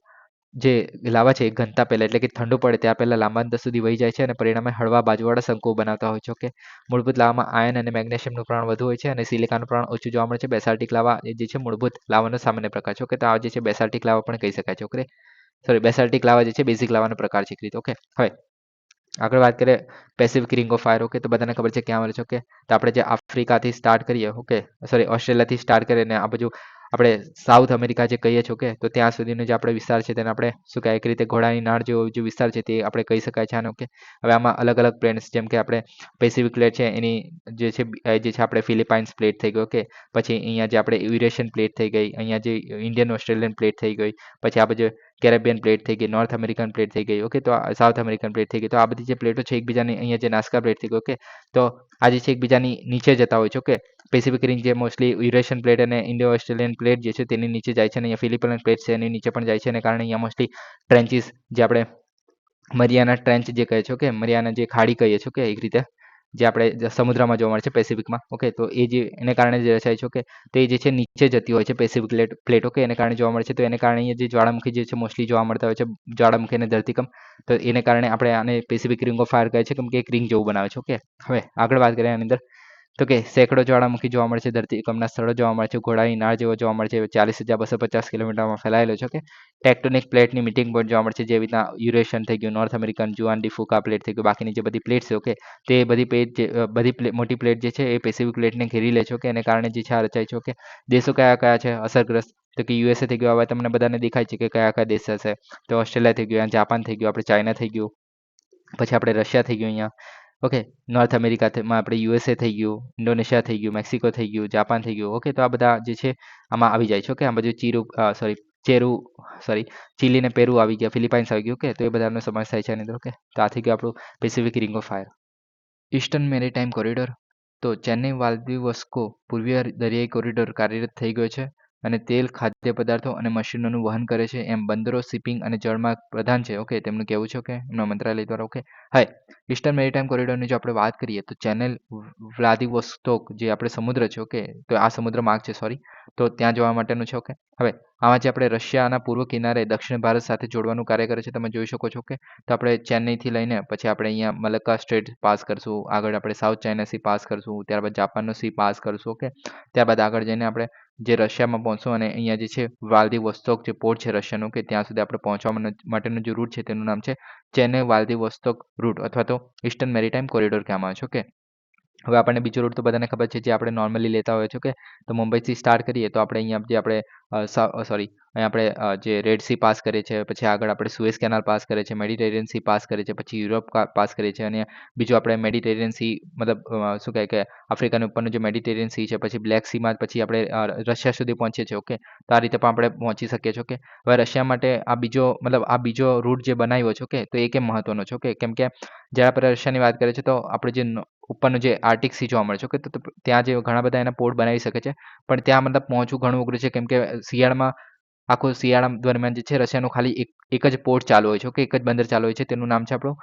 જે લાવા છે એ ઘનતા પહેલા એટલે કે ઠંડુ પડે ત્યાં પહેલા લાંબા અંતર સુધી વહી જાય છે અને પરિણામે હળવા બાજુવાળા શંકુઓ બનાવતા હોય છે. ઓકે, મૂળભૂત લાવામાં આયન અને મેગ્નેશિયમનું પ્રમાણ વધુ હોય છે અને સિલિકાનું પ્રમાણ ઓછું જોવા મળે છે. બેસાલ્ટિક લાવા એ જે છે મૂળભૂત લાવાનો સામાન્ય પ્રકાર છે. ઓકે, તો આ જે છે બેસાલ્ટિક લાવા પણ કહી શકાય છે. ઓકે, બેસાલ્ટિક લાવા જે છે બેઝિક લાવાનો પ્રકાર છે એક રીતે. ઓકે, હવે આગળ વાત કરીએ Pacific ring of fire. Okay, તો બધાને ખબર છે ક્યાં મળે છે. ઓકે, તો આપણે જે આફ્રિકાથી સ્ટાર્ટ કરીએ, ઓકે ઓસ્ટ્રેલિયાથી સ્ટાર્ટ કરીએ ને આ બાજુ આપણે સાઉથ અમેરિકા જે કહીએ છીએ. ઓકે, તો ત્યાં સુધીનો જે આપણે વિસ્તાર છે તેને આપણે શું કહે એક રીતે ઘોડાની નાળ જેવો જે વિસ્તાર છે તે આપણે કહી શકાય છે આને. ઓકે, હવે આમાં અલગ અલગ પ્લેન્સ જેમ કે આપણે પેસિફિક પ્લેટ છે એની જે છે આપણે ફિલિપાઇન્સ પ્લેટ થઈ ગઈ. ઓકે, પછી અહીંયા જે આપણે યુરેશિયન પ્લેટ થઈ ગઈ, અહીંયા જે ઇન્ડિયન ઓસ્ટ્રેલિયન પ્લેટ થઈ ગઈ, પછી આ બાજુ કેરેબિયન પ્લેટ થઈ ગઈ, નોર્થ અમેરિકન પ્લેટ થઈ ગઈ. ઓકે, તો સાઉથ અમેરિકન પ્લેટ થઈ ગઈ. તો આ બધી જે પ્લેટો છે એકબીજાની અહીંયા જે નાસ્કા પ્લેટ થઈ ગઈ. ઓકે, તો આ જે છે એકબીજાની નીચે જતા હોય છે. ઓકે, પેસિફિક રિંગ જે મોસ્ટલી યુરેશિયન પ્લેટ અને ઇન્ડો ઓસ્ટ્રેલિયન પ્લેટ જે છે તેની નીચે જાય છે અને અહીંયા ફિલિપાઇન પ્લેટ છે એની નીચે પણ જાય છે, અને કારણે અહીંયા મોસ્ટલી ટ્રેન્ચીસ જે આપણે મરિયાના ટ્રેન્ચ જે કહે છે. ઓકે, મરિયાના જે ખાડી કહીએ છીએ. ઓકે, એક રીતે જે આપણે સમુદ્રમાં જોવા મળે છે પેસિફિકમાં. ઓકે, તો એ જે એને કારણે જે રચાય છે. ઓકે, તો એ જે છે નીચે જતી હોય છે પેસિફિક પ્લેટ. ઓકે, એને કારણે જોવા મળે છે. તો એને કારણે અહીંયા જે જ્વાળામુખી જે છે મોસ્ટલી જોવા મળતા હોય છે, જ્વાળામુખી અને ધરતીકંપ. તો એને કારણે આપણે આને પેસિફિક રિંગ ઓફ ફાયર કહે છે, કેમ કે એક રિંગ જેવું બનાવે છે. ઓકે, હવે આગળ વાત કરીએ આની અંદર તો કે સેંકડો જ્વાળામુખી જોવા મળે છે, ધરતીકંપના સ્થળો જોવા મળે છે, ઘોડાની નાળ જેવો જોવા મળે છે, 40,250 કિલોમીટરમાં ફેલાયેલો છે. ઓકે, ટેક્ટોનિક પ્લેટની મીટિંગ પોઈન્ટ જોવા મળે છે, જેવી રીતના યુરેશિયન થઈ ગયું, north American, Juan de Fuca plate થઈ ગયું, બાકીની જે બધી પ્લેટ છે. ઓકે, તે બધી મોટી પ્લેટ જે છે એ પેસિફિક પ્લેટને ઘેરી લે છે. ઓકે, એને કારણે જે છે આ રચાય છે. ઓકે, દેશો કયા કયા છે અસરગ્રસ્ત તો કે યુએસએ થઈ ગયું. હવે તમને બધાને દેખાય છે કે કયા કયા દેશ હશે, તો ઓસ્ટ્રેલિયા થઈ ગયું, જાપાન થઈ ગયું, આપણે ચાઇના થઈ ગયું, પછી આપણે રશિયા થઈ ગયું અહીંયા. ઓકે, નોર્થ અમેરિકામાં આપણે યુએસએ થઈ ગયું, ઇન્ડોનેશિયા થઈ ગયું, મેક્સિકો થઈ ગયું, જાપાન થઈ ગયું. ઓકે, તો આ બધા જે છે આમાં આવી જાય છે. ઓકે, આ બધું ચીલી ને પેરુ આવી ગયા, ફિલિપાઇન્સ આવી ગયું. ઓકે, તો એ બધાનો સમાવેશ થાય છે આની અંદર. ઓકે, તો આ થઈ ગયું આપણું Pacific ring of fire. Eastern maritime corridor તો ચેન્નઈ વાલ્દિવસ્કો પૂર્વીય દરિયાઈ કોરિડોર કાર્યરત થઈ ગયો છે અને તેલ, ખાદ્ય પદાર્થો અને મશીનોનું વહન કરે છે. એમ બંદરો, શિપિંગ અને જળમાર્ગ પ્રધાન છે. ઓકે, તેમનું કહેવું છે. ઓકે, એમના મંત્રાલય દ્વારા. ઓકે, હાય ઈસ્ટર્ન મેરીટાઈમ કોરિડોરની જો આપણે વાત કરીએ તો ચેન્નઈ વ્લાદિવોસ્ટોક જે આપણે સમુદ્ર છે. ઓકે, તો આ સમુદ્ર માર્ગ છે, સોરી, તો ત્યાં જવા માટેનું છે. ઓકે, હવે આમાં જે આપણે રશિયાના પૂર્વ કિનારે દક્ષિણ ભારત સાથે જોડવાનું કાર્ય કરે છે, તમે જોઈ શકો છો. કે તો આપણે ચેન્નઈથી લઈને પછી આપણે અહીંયા મલક્કા સ્ટ્રેટ પાસ કરશું, આગળ આપણે સાઉથ ચાઇના સી પાસ કરશું, ત્યારબાદ જાપાનનો સી પાસ કરશું. ઓકે, ત્યારબાદ આગળ જઈને આપણે જે રશિયામાં પહોંચશું અને અહીંયા જે છે વ્લાદિવોસ્તોક જે પોર્ટ છે રશિયાનું, કે ત્યાં સુધી આપણે પહોંચવા માટેનું જે રૂટ છે તેનું નામ છે ચેન્નઈ વ્લાદિવોસ્તોક રૂટ અથવા તો ઈસ્ટર્ન મેરીટાઈમ કોરિડોર કહેવામાં આવે છે. ઓકે, હવે આપણને બીજો રૂટ તો બધાને ખબર છે, જે આપણે નોર્મલી લેતા હોય છે. ઓકે, તો મુંબઈથી સ્ટાર્ટ કરીએ તો આપણે અહીંયા જે આપણે અહીંયા આપણે જે રેડ સી પાસ કરીએ છીએ, પછી આગળ આપણે સુએઝ કેનાલ પાસ કરીએ છીએ, મેડિટેરિયન સી પાસ કરીએ છીએ, પછી યુરોપ પાસ કરીએ છીએ, અને બીજું આપણે મેડિટેરિયન સી મતલબ શું કહે કે આફ્રિકાની ઉપરનું જે મેડિટેરિયન સી છે, પછી બ્લેક સીમાં પછી આપણે રશિયા સુધી પહોંચીએ છીએ. ઓકે, તો આ રીતે પણ આપણે પહોંચી શકીએ છીએ. ઓકે, હવે રશિયા માટે આ બીજો રૂટ જે બનાવ્યો છે. ઓકે, તો એ કેમ મહત્વનો છે? ઓકે, કેમ કે જ્યારે આપણે રશિયાની વાત કરીએ છીએ તો આપણે જે ઉપરનું જે આર્ટિક સી જોવા મળે છે. ઓકે, તો ત્યાં જે ઘણા બધા એના પોર્ટ બનાવી શકે છે, પણ ત્યાં મતલબ પહોંચવું ઘણું અઘરું છે, કેમ કે આખું શિયાળા દરમિયાન જે છે રશિયાનું ખાલી એક જ પોર્ટ ચાલુ હોય છે. ઓકે, એક જ બંદર ચાલુ હોય છે, તેનું નામ છે આપણું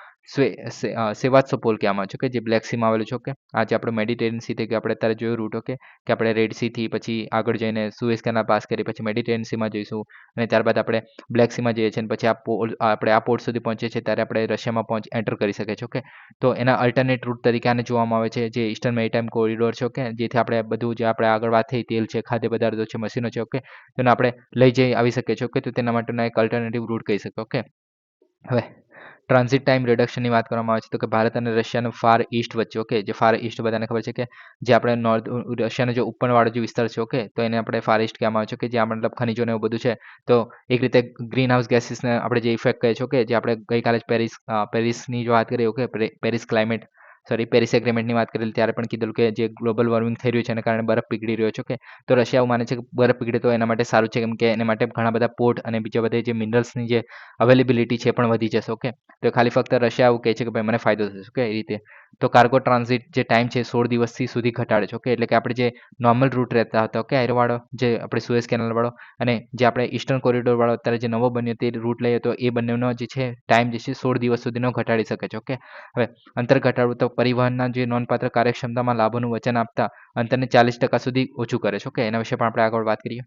સેવાસ્તોપોલ કહેવામાં આવે છે. ઓકે, જે બ્લેક સીમાં આવેલું છે. ઓકે, આ જે આપણે મેડિટેરિયન સી કે આપણે અત્યારે જોયું રૂટ. ઓકે, કે આપણે રેડ સીથી પછી આગળ જઈને સુએઝ કેનાલ પાસ કરી, પછી મેડિટેરિયન સીમાં જઈશું, અને ત્યારબાદ આપણે બ્લેક સીમાં જઈએ છીએ, અને પછી આપણે આ પોર્ટ સુધી પહોંચીએ છીએ, ત્યારે આપણે રશિયામાં એન્ટર કરી શકીએ છીએ. ઓકે, તો એના અલ્ટરનેટ રૂટ તરીકે આને જોવામાં આવે છે, જે ઈસ્ટર્ન મેરીટાઈમ કોરિડોર છે. ઓકે, જેથી આપણે બધું જે આપણે આગળ વાત થઈ, તેલ છે, ખાદ્ય પદાર્થો છે, મશીનો છે. ઓકે, તેને આપણે લઈ જઈ આવી શકીએ છીએ. ઓકે, તો તેના માટેનો એક અલ્ટરનેટિવ રૂટ કહી શકીએ. ઓકે, હવે ટ્રાન્ઝિટ ટાઈમ રિડક્શનની વાત કરવામાં આવે છે, તો કે ભારત અને રશિયાનું ફાર ઈસ્ટ વચ્ચે. ઓકે, જે ફાર ઈસ્ટ બધાને ખબર છે કે જે આપણે રશિયાનો જે ઉપરવાળો જે વિસ્તાર છે. ઓકે, તો એને આપણે ફાર ઈસ્ટ કહેવામાં આવે છે, કે જ્યાં મતલબ ખનિજોને એવું બધું છે. તો એક રીતે ગ્રીન હાઉસ ગેસીસને આપણે જે ઇફેક્ટ કહીએ છીએ. ઓકે, જે આપણે ગઈકાલે જ પેરિસની જો વાત કરીએ. ઓકે, પેરિસ એગ્રીમેન્ટની વાત કરેલી, ત્યારે પણ કીધેલું કે જે ગ્લોબલ વોર્મિંગ થઈ રહ્યું છે એના કારણે બરફ પીગળી રહ્યો છે. ઓકે, તો રશિયા એવું માને છે કે બરફ પીગળે તો એના માટે સારું છે, કેમ કે એના માટે ઘણા બધા પોર્ટ અને બીજા બધા જે મિનરલ્સની જે અવેલેબિલિટી છે પણ વધી જશે. ઓકે, તો ખાલી ફક્ત રશિયા એવું કહે છે કે ભાઈ મને ફાયદો થશે. ઓકે, એ રીતે તો કાર્ગો ટ્રાન્ઝિટ જે ટાઈમ છે 16 દિવસથી સુધી ઘટાડે છે. ઓકે, એટલે કે આપણે જે નોર્મલ રૂટ રહેતા હતા. ઓકે, આયરોવાળો જે આપણે સુએઝ કેનાલવાળો અને જે આપણે ઈસ્ટર્ન કોરિડોરવાળો અત્યારે જે નવો બન્યો તે રૂટ લઈએ, તો એ બંનેનો જે છે ટાઈમ જે છે 16 દિવસ સુધીનો ઘટાડી શકે છે. ઓકે, હવે અંતર ઘટાડવું તો પરિવહનના જે નોંધપાત્ર કાર્યક્ષમતામાં લાભોનું વચન આપતા અંતરને 40% સુધી ઓછું કરે છે. ઓકે, એના વિશે પણ આપણે આગળ વાત કરીએ.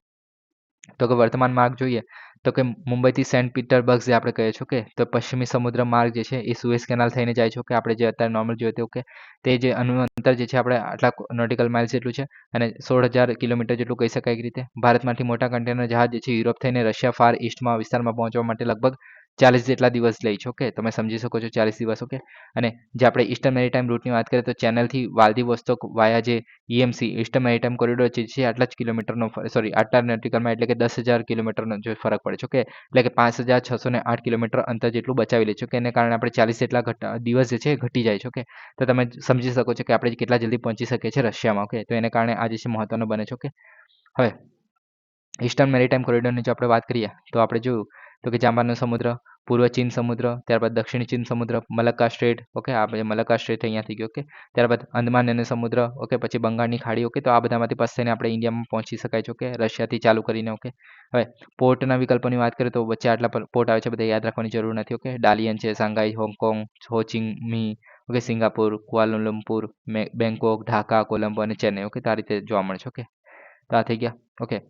તો કે વર્તમાન માર્ગ જોઈએ તો કે મુંબઈથી સેન્ટ પીટરબર્ગ જે આપણે કહીએ છીએ. ઓકે, તો પશ્ચિમી સમુદ્ર માર્ગ જે છે એ સુએઝ કેનાલ થઈને જાય છે. ઓકે, આપણે જે અત્યારે નોર્મલ જોઈએ તે. ઓકે, તે જે અંતર જે છે આપણે આટલા નોટિકલ માઇલ્સ જેટલું છે, અને 16,000 કિલોમીટર જેટલું કહી શકાય. એક રીતે ભારતમાંથી મોટા કન્ટેનર જહાજ જે છે યુરોપ થઈને રશિયા ફાર ઈસ્ટમાં વિસ્તારમાં પહોંચવા માટે લગભગ 40 જેટલા દિવસ લે છે. ઓકે, તમે સમજી શકો છો 40 દિવસ. ઓકે, અને જે આપણે ઈસ્ટર્ન મેરીટાઈમ રૂટની વાત કરીએ તો ચેનલથી વ્લાદિવોસ્તોક વાયા જે ઈએમસી ઈસ્ટર્ન મેરીટાઈમ કોરિડોર જે છે આટલા જ કિલોમીટરનો આટલા નોટિકલમાં એટલે કે 10,000 કિલોમીટરનો જો ફરક પડે છે. ઓકે, એટલે કે 5,608 કિલોમીટર અંતર જેટલું બચાવી લે છે. કે એને કારણે આપણે 40 જેટલા દિવસ જે છે ઘટી જાય છે. ઓકે, તો તમે સમજી શકો છો કે આપણે કેટલા જલ્દી પહોંચી શકીએ છીએ રશિયામાં. ઓકે, તો એને કારણે આ જે છે મહત્વનું બને છે. ઓકે, હવે ઈસ્ટર્ન મેરીટાઈમ કોરિડોરની જો આપણે વાત કરીએ તો આપણે જોયું તો કે જાંબાનો સમુદ્ર, પૂર્વ ચીન સમુદ્ર, ત્યારબાદ દક્ષિણ ચીન સમુદ્ર, મલક્કા સ્ટ્રેટ. ઓકે, આપણે મલક્કા સ્ટ્રેટ અહીંયા થઈ ગયો. ઓકે, ત્યારબાદ અંદમાન અને સમુદ્ર. ઓકે, પછી બંગાળની ખાડી. ઓકે, તો આ બધામાંથી પાસ થઈને આપણે ઇન્ડિયામાં પહોંચી શકાય છે. ઓકે, રશિયાથી ચાલુ કરીને. ઓકે, હવે પોર્ટના વિકલ્પોની વાત કરીએ તો વચ્ચે આટલા પોર્ટ આવે છે, બધા યાદ રાખવાની જરૂર નથી. ઓકે, ડાલિયન છે, શાંઘાઈ, હોંગકોંગ, હોચિંગ okay, Singapore, Kuala Lumpur, Bangkok, Dhaka, Colombo અને ચેન્નઈ. ઓકે, તો આ રીતે જોવા મળે છે. ઓકે, તો આ થઈ ગયા. ઓકે,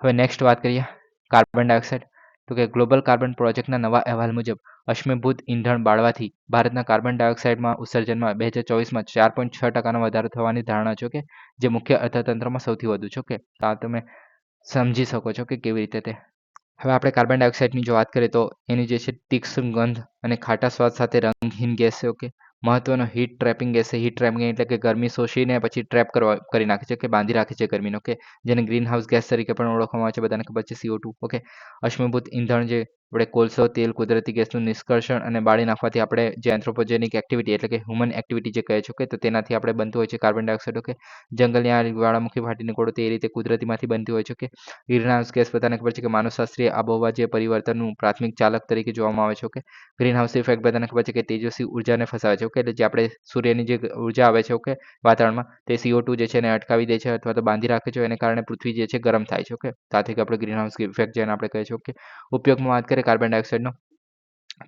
હવે નેક્સ્ટ વાત કરીએ કાર્બન ડાયોક્સાઇડ. તો કે ગ્લોબલ કાર્બન પ્રોજેક્ટના નવા અહેવાલ મુજબ અશ્મિભૂત ઈંધણ બાળવાથી ભારતના કાર્બન ડાયોક્સાઇડમાં ઉત્સર્જનમાં 2024માં 4.6% વધારો થવાની ધારણા છે. કે જે મુખ્ય અર્થતંત્રમાં સૌથી વધુ છે. ઓકે, તો આ તમે સમજી શકો છો કે કેવી રીતે તે. હવે આપણે કાર્બન ડાયોક્સાઇડની જો વાત કરીએ તો એની જે છે તીક્ષ્ણ ગંધ અને ખાટા સ્વાદ સાથે રંગહીન ગેસ છે. ઓકે, મહત્વનો હીટ ટ્રેપિંગ ગેસ છે. હીટ ટ્રેપિંગ એટલે કે ગરમી શોષીને પછી ટ્રેપ કરી નાખે છે, કે બાંધી રાખે છે ગરમીનો. ઓકે, જેને ગ્રીન હાઉસ ગેસ તરીકે પણ ઓળખવામાં આવે છે, બધાને ખબર છે, CO2. ઓકે, અશ્મિભૂત ઈંધણ જે આપણે કોલસો, તેલ, કુદરતી ગેસનું નિષ્કર્ષણ અને બાળી નાખવાથી આપણે જે એન્થ્રોપોજેનિક એક્ટિવિટી એટલે કે હ્યુમન એક્ટિવિટી જે કહે છે. ઓકે, તો તેનાથી આપણે બનતું હોય છે કાર્બન ડાયોક્સાઇડ. ઓકે, જંગલની આ જ્વાળામુખી ફાટી નીકળો તે રીતે કુદરતીમાંથી બનતી હોય છે. ઓકે, ગ્રીન હાઉસ ગેસ બધાને ખબર છે કે માનવશાસ્ત્રીય આબોહવા જે પરિવર્તનનું પ્રાથમિક ચાલક તરીકે જોવામાં આવે છે. ઓકે, ગ્રીન હાઉસ ઇફેક્ટ બધાને ખબર છે કે તેજસ્વી ઉર્જાને ફસાવે છે. ઓકે, એટલે જે આપણે સૂર્યની જે ઉર્જા આવે છે. ઓકે, વાતાવરણમાં તે CO2 જે છે એને અટકાવી દે છે અથવા તો બાંધી રાખે છે, એને કારણે પૃથ્વી જે છે ગરમ થાય છે. ઓકે, ત્યાંથી આપણે ગ્રીન હાઉસ ઇફેક્ટ જેને આપણે કહીએ છીએ. ઓકે, ઉપયોગમાં વાત કરીએ કાર્બન ડાયોક્સાઇડનો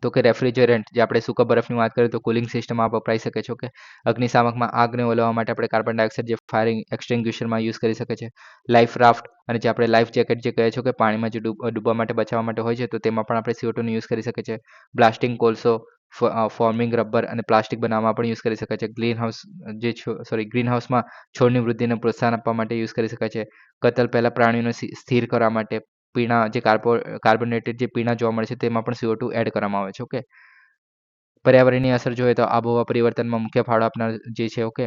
તો કે રેફ્રિજરન્ટ જે આપણે સૂકા બરફની વાત કરીએ તો કુલિંગ સિસ્ટમમાં વપરાઈ શકે છે. ઓકે, અગ્નિશામકમાં આગને ઓલવવા માટે આપણે કાર્બન ડાયોક્સાઇડ જે ફાયર એક્સટિંગ્યુશરમાં યુઝ કરી શકે છે. લાઈફ રાફ્ટ અને જે આપણે લાઈફ જેકેટ જે કહે છે કે પાણીમાં જે ડૂબવા માટે બચાવવા માટે હોય છે, તો તેમાં પણ આપણે CO2 નો યુઝ કરી શકીએ છીએ. બ્લાસ્ટિંગ કોલસો, ફોર્મિંગ રબર અને પ્લાસ્ટિક બનાવવામાં પણ યુઝ કરી શકાય છે. ગ્રીન હાઉસમાં છોડની વૃદ્ધિને પ્રોત્સાહન આપવા માટે યુઝ કરી શકાય છે. કતલ પહેલા પ્રાણીઓને સ્થિર કરવા માટે પીણા જે કાર્બોનેટેડ જે પીણા જોવા મળે છે તેમાં પણ CO2 એડ કરવામાં આવે છે. ઓકે, પર્યાવરણની અસર જોઈએ તો આબોહવા પરિવર્તનમાં મુખ્ય ફાળો આપનાર જે છે, ઓકે,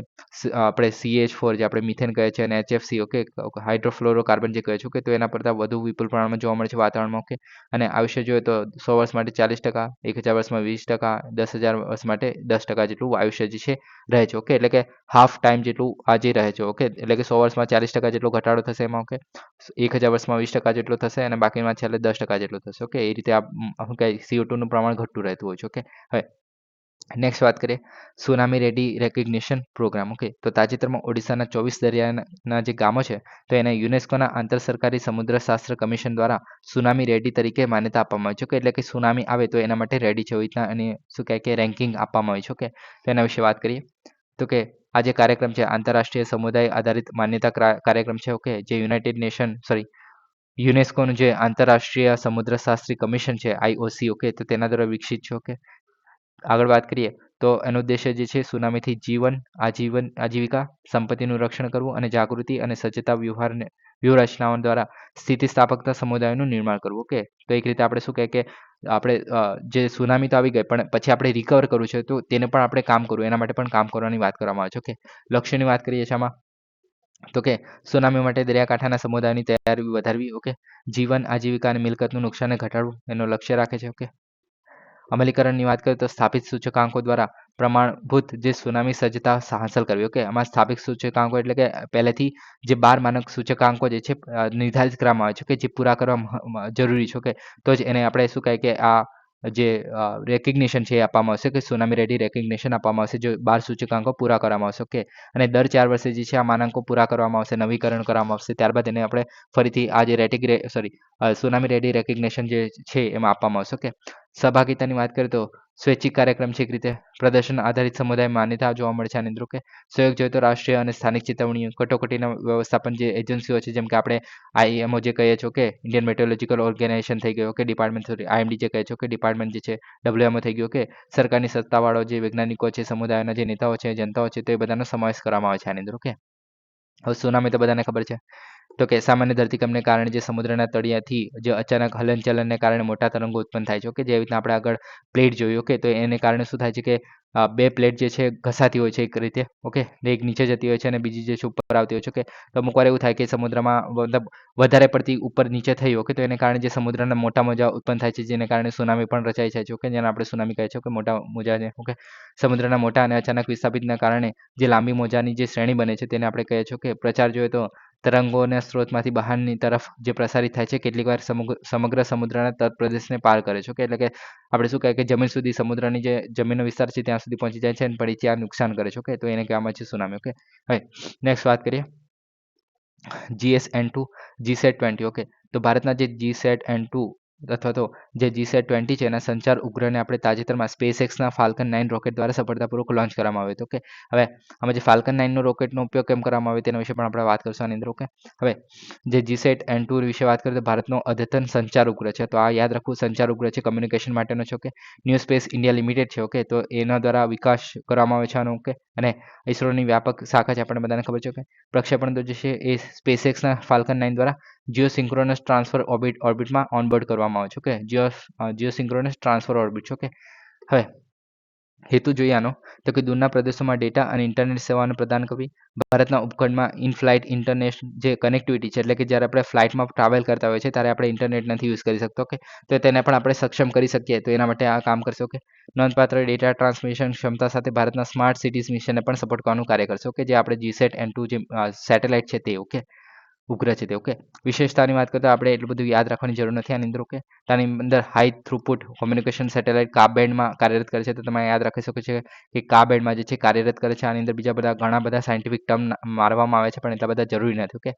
આપણે CH4 જે આપણે મિથેન કહે છે અને HFC, ઓકે, હાઇડ્રોફ્લોરોકાર્બન જે કહે છે, ઓકે, તો એના કરતાં વધુ વિપુલ પ્રમાણમાં જોવા મળે છે વાતાવરણમાં. ઓકે, અને આયુષ્ય જોઈએ તો 100 વર્ષ માટે 40%, 1000 વર્ષમાં 20%, 10,000 વર્ષ માટે 10% જેટલું આયુષ્ય જે છે રહે છે. ઓકે, એટલે કે હાફ ટાઈમ જેટલું આજે રહે છે. ઓકે, એટલે કે 100 વર્ષમાં 40% જેટલો ઘટાડો થશે એમાં. ઓકે, 1000 વર્ષમાં 20% જેટલો થશે અને બાકીમાં છેલ્લે 10% જેટલું થશે. ઓકે, એ રીતે શું કહે CO2 નું પ્રમાણ ઘટતું રહેતું હોય છે. ઓકે, હવે નેક્સ્ટ વાત કરીએ tsunami ready recognition programme. Okay, તો તાજેતરમાં ઓડિશાના 24 દરિયાના જે ગામો છે તો એને યુનેસ્કોના આંતર સરકારી સમુદ્રશાસ્ત્ર કમિશન દ્વારા સુનામી રેડી તરીકે માન્યતા આપવામાં આવી છે. ઓકે, એટલે કે સુનામી આવે તો એના માટે રેડી છે એવી રીતના અને શું કહે કે રેન્કિંગ આપવામાં આવી છે. ઓકે, તો એના વિશે વાત કરીએ તો કે આ જે કાર્યક્રમ છે આંતરરાષ્ટ્રીય સમુદાય આધારિત માન્યતા કાર્યક્રમ છે. ઓકે, જે યુનેસ્કોનું જે આંતરરાષ્ટ્રીય સમુદ્રશાસ્ત્રી કમિશન છે IOC, ઓકે, તો તેના દ્વારા વિકસિત છે. ઓકે, આગળ વાત કરીએ તો એનો ઉદ્દેશ્ય જે છે સુનામીથી આજીવિકા, સંપત્તિનું રક્ષણ કરવું અને જાગૃતિ અને સજ્જતા વ્યૂહરચનાઓ દ્વારા સ્થિતિસ્થાપકતા સમુદાયોનું નિર્માણ કરવું. ઓકે, તો એક રીતે આપણે શું કહે કે આપણે જે સુનામી તો આવી ગઈ પણ પછી આપણે રિકવર કરવું છે તો તેને પણ આપણે કામ કરવું એના માટે પણ કામ કરવાની વાત કરવામાં આવે છે. ઓકે, લક્ષ્યની વાત કરીએ છીએ આમાં તો કે સુનામી માટે દરિયાકાંઠાના સમુદાયની તૈયારી વધારવી. ઓકે, જીવન, આજીવિકા અને મિલકતનું નુકસાનને ઘટાડવું એનો લક્ષ્ય રાખે છે. ઓકે, અમલીકરણની વાત કરીએ તો સ્થાપિત સૂચકાંકો દ્વારા પ્રમાણભૂત જે સુનામી સજ્જતા હાંસલ કરવી. ઓકે, આમાં સ્થાપિત સૂચકાંકો એટલે કે પહેલેથી જે 12 માનક સૂચકાંકો જે છે નિર્ધારિત કરવામાં આવે છે કે જે પૂરા કરવા જરૂરી છે. ઓકે, તો જ એને આપણે શું કહે કે આ જે રેકગ્નિશન છે એ આપવામાં આવશે કે સુનામી રેડી રેકગ્નિશન આપવામાં આવશે જો 12 સૂચકાંકો પૂરા કરવામાં આવશે. ઓકે, અને દર 4 વર્ષે જે છે આ માનાંકો પૂરા કરવામાં આવશે, નવીકરણ કરવામાં આવશે, ત્યારબાદ એને આપણે ફરીથી આ જે સુનામી રેડી રેકગ્નિશન જે છે એમાં આપવામાં આવશે. ઓકે, સહભાગિતાની વાત કરીએ તો સ્વૈચ્છિક કાર્યક્રમ છે એક રીતે પ્રદર્શન આધારિત સમુદાય માન્યતા જોવા મળે છે આની અંદર. ઓકે, સહયોગ જોઈએ તો રાષ્ટ્રીય અને સ્થાનિક ચેતવણીઓ, કટોકટીના વ્યવસ્થાપન જે એજન્સીઓ છે જેમ કે આપણે IMO જે કહીએ છીએ, ઓકે, ઇન્ડિયન મેટ્રોલોજીકલ ઓર્ગેનાઇઝેશન થઈ ગયું. ઓકે, ડિપાર્ટમેન્ટ IMD જે કહે છે, ઓકે, ડિપાર્ટમેન્ટ જે છે WMO થઈ ગયું. ઓકે, સરકારની સત્તાવાળો જે વૈજ્ઞાનિકો છે, સમુદાયના જે નેતાઓ છે, જનતાઓ છે, તો એ બધાનો સમાવેશ કરવામાં આવે છે આની અંદર. ઓકે, હવે સુનામી તો બધાને ખબર છે તો કે સામાન્ય ધરતીકંપને કારણે જે સમુદ્રના તળિયાથી જે અચાનક હલનચલનને કારણે મોટા તરંગો ઉત્પન્ન થાય છે. ઓકે, જે રીતના આપણે આગળ પ્લેટ જોઈ. ઓકે, તો એને કારણે શું થાય છે કે બે પ્લેટ જે છે ઘસાતી હોય છે એક રીતે. ઓકે, એક નીચે જતી હોય છે અને બીજી જે છે ઉપર આવતી હોય છે. ઓકે, તો અમુક વાર એવું થાય કે સમુદ્રમાં મતલબ વધારે પડતી ઉપર નીચે થઈ. ઓકે, તો એને કારણે જે સમુદ્રના મોટા મોજા ઉત્પન્ન થાય છે જેને કારણે સુનામી પણ રચાઈ જાય છે. ઓકે, જેને આપણે સુનામી કહે છે. ઓકે, મોટા મોજાને. ઓકે, સમુદ્રના મોટા અને અચાનક વિસ્થાપિતના કારણે જે લાંબી મોજાની જે શ્રેણી બને છે તેને આપણે કહીએ છીએ. ઓકે, પ્રચાર જોઈએ તો તરંગોના સ્ત્રોતમાંથી બહારની તરફ જે પ્રસારિત થાય છે કેટલીકવાર સમગ્ર સમુદ્રના તટપ્રદેશને પાર કરે છે. ઓકે, એટલે કે આપણે શું કહે કે જમીન સુધી સમુદ્રની જે જમીનનો વિસ્તાર છે ત્યાં સુધી પહોંચી જાય છે અને પછી ત્યાં નુકસાન કરે છે. ઓકે, તો એને કહેવામાં છે સુનામી. ઓકે, હવે નેક્સ્ટ વાત કરીએ GSN2 GSAT-20. ઓકે, તો ભારતના જે GSAT-N2 અથવા તો જે GSAT-20 છે એના સંચાર ઉપગ્રહને આપણે તાજેતરમાં SpaceXના ફાલ્કન 9 રોકેટ દ્વારા સફળતાપૂર્વક લોન્ચ કરવામાં આવ્યો હતો. ઓકે, હવે આમાં જે ફાલ્કન 9 રોકેટનો ઉપયોગ કેમ કરવામાં આવ્યો તેના વિશે પણ આપણે વાત કરીશું આની અંદર. ઓકે, હવે જે GSAT-N2 વિશે વાત કરીએ તો ભારતનો અદ્યતન સંચાર ઉપગ્રહ છે. તો આ યાદ રાખવું સંચાર ઉપગ્રહ છે, કમ્યુનિકેશન માટેનો છે. Okay, new space India limited છે. ઓકે, તો એના દ્વારા વિકાસ કરવામાં આવે છે આનો. ઓકે, અને ઇસરોની વ્યાપક શાખા છે આપણને બધાને ખબર છે. ઓકે, પ્રક્ષેપણ તો જે છે એ SpaceXના ફાલ્કન 9 દ્વારા જીઓસિંક્રોનસ ટ્રાન્સફર ઓર્બિટમાં ઓનબોર્ડ કરવામાં આવે છે. ઓકે, જીઓસિંક્રોનસ ટ્રાન્સફર ઓર્બિટ છે. ઓકે, હવે હેતુ જોઈએ આનો તો કે દૂરના પ્રદેશોમાં ડેટા અને ઇન્ટરનેટ સેવાઓને પ્રદાન કરવી. ભારતના ઉપખંડમાં ઇન ફ્લાઇટ ઇન્ટરનેટ જે કનેક્ટિવિટી છે એટલે કે જ્યારે આપણે ફ્લાઇટમાં ટ્રાવેલ કરતા હોય છે ત્યારે આપણે ઇન્ટરનેટ નથી યુઝ કરી શકતો. ઓકે, તો તેને પણ આપણે સક્ષમ કરી શકીએ તો એના માટે આ કામ કરશે. ઓકે, નોંધપાત્ર ડેટા ટ્રાન્સમિશન ક્ષમતા સાથે ભારતના સ્માર્ટ સિટીઝ મિશનને પણ સપોર્ટ કરવાનું કાર્ય કરશે. ઓકે, જે આપણે GSAT-N2 જે સેટેલાઇટ છે તે. ઓકે, ઉગ્ર છે તે. ઓકે, વિશેષતાની વાત કરતા આપણે એટલું બધું યાદ રાખવાની જરૂર નથી આની અંદર. ઓકે, તો આની અંદર હાઈ થ્રુપુટ કોમ્યુનિકેશન સેટેલાઇટ કા બેન્ડમાં કાર્યરત કરે છે. તો તમે યાદ રાખી શકો છો કે કા બેન્ડમાં જે છે કાર્યરત કરે છે. આની અંદર બીજા બધા ઘણા બધા સાયન્ટિફિક ટર્મ મારવામાં આવે છે, પણ એટલા બધા જરૂરી નથી. ઓકે,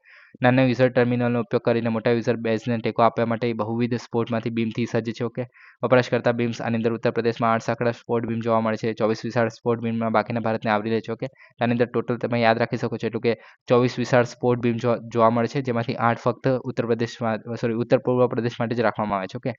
નાના યુઝર ટર્મિનલનો ઉપયોગ કરીને મોટા યુઝર બેઝને ટેકો આપવા માટે બહુવિધ સ્પોર્ટમાંથી બીમથી સજ્જ છે. ઓકે, વપરાશકર્તા બીમ્સ આની અંદર ઉત્તર પ્રદેશમાં 8 સાંકડા સ્પોર્ટ બીમ જોવા મળે છે. 24 વિશાળ સ્પોર્ટ બીમમાં બાકીના ભારતને આવરી લે છે. ઓકે, આની અંદર ટોટલ તમે યાદ રાખી શકો છો એટલું કે 24 વિશાળ સ્પોર્ટ બીમ જોવા મળે છે, જેમાંથી 8 ફક્ત ઉત્તર પૂર્વ પ્રદેશ માટે જ રાખવામાં આવે છે. ઓકે,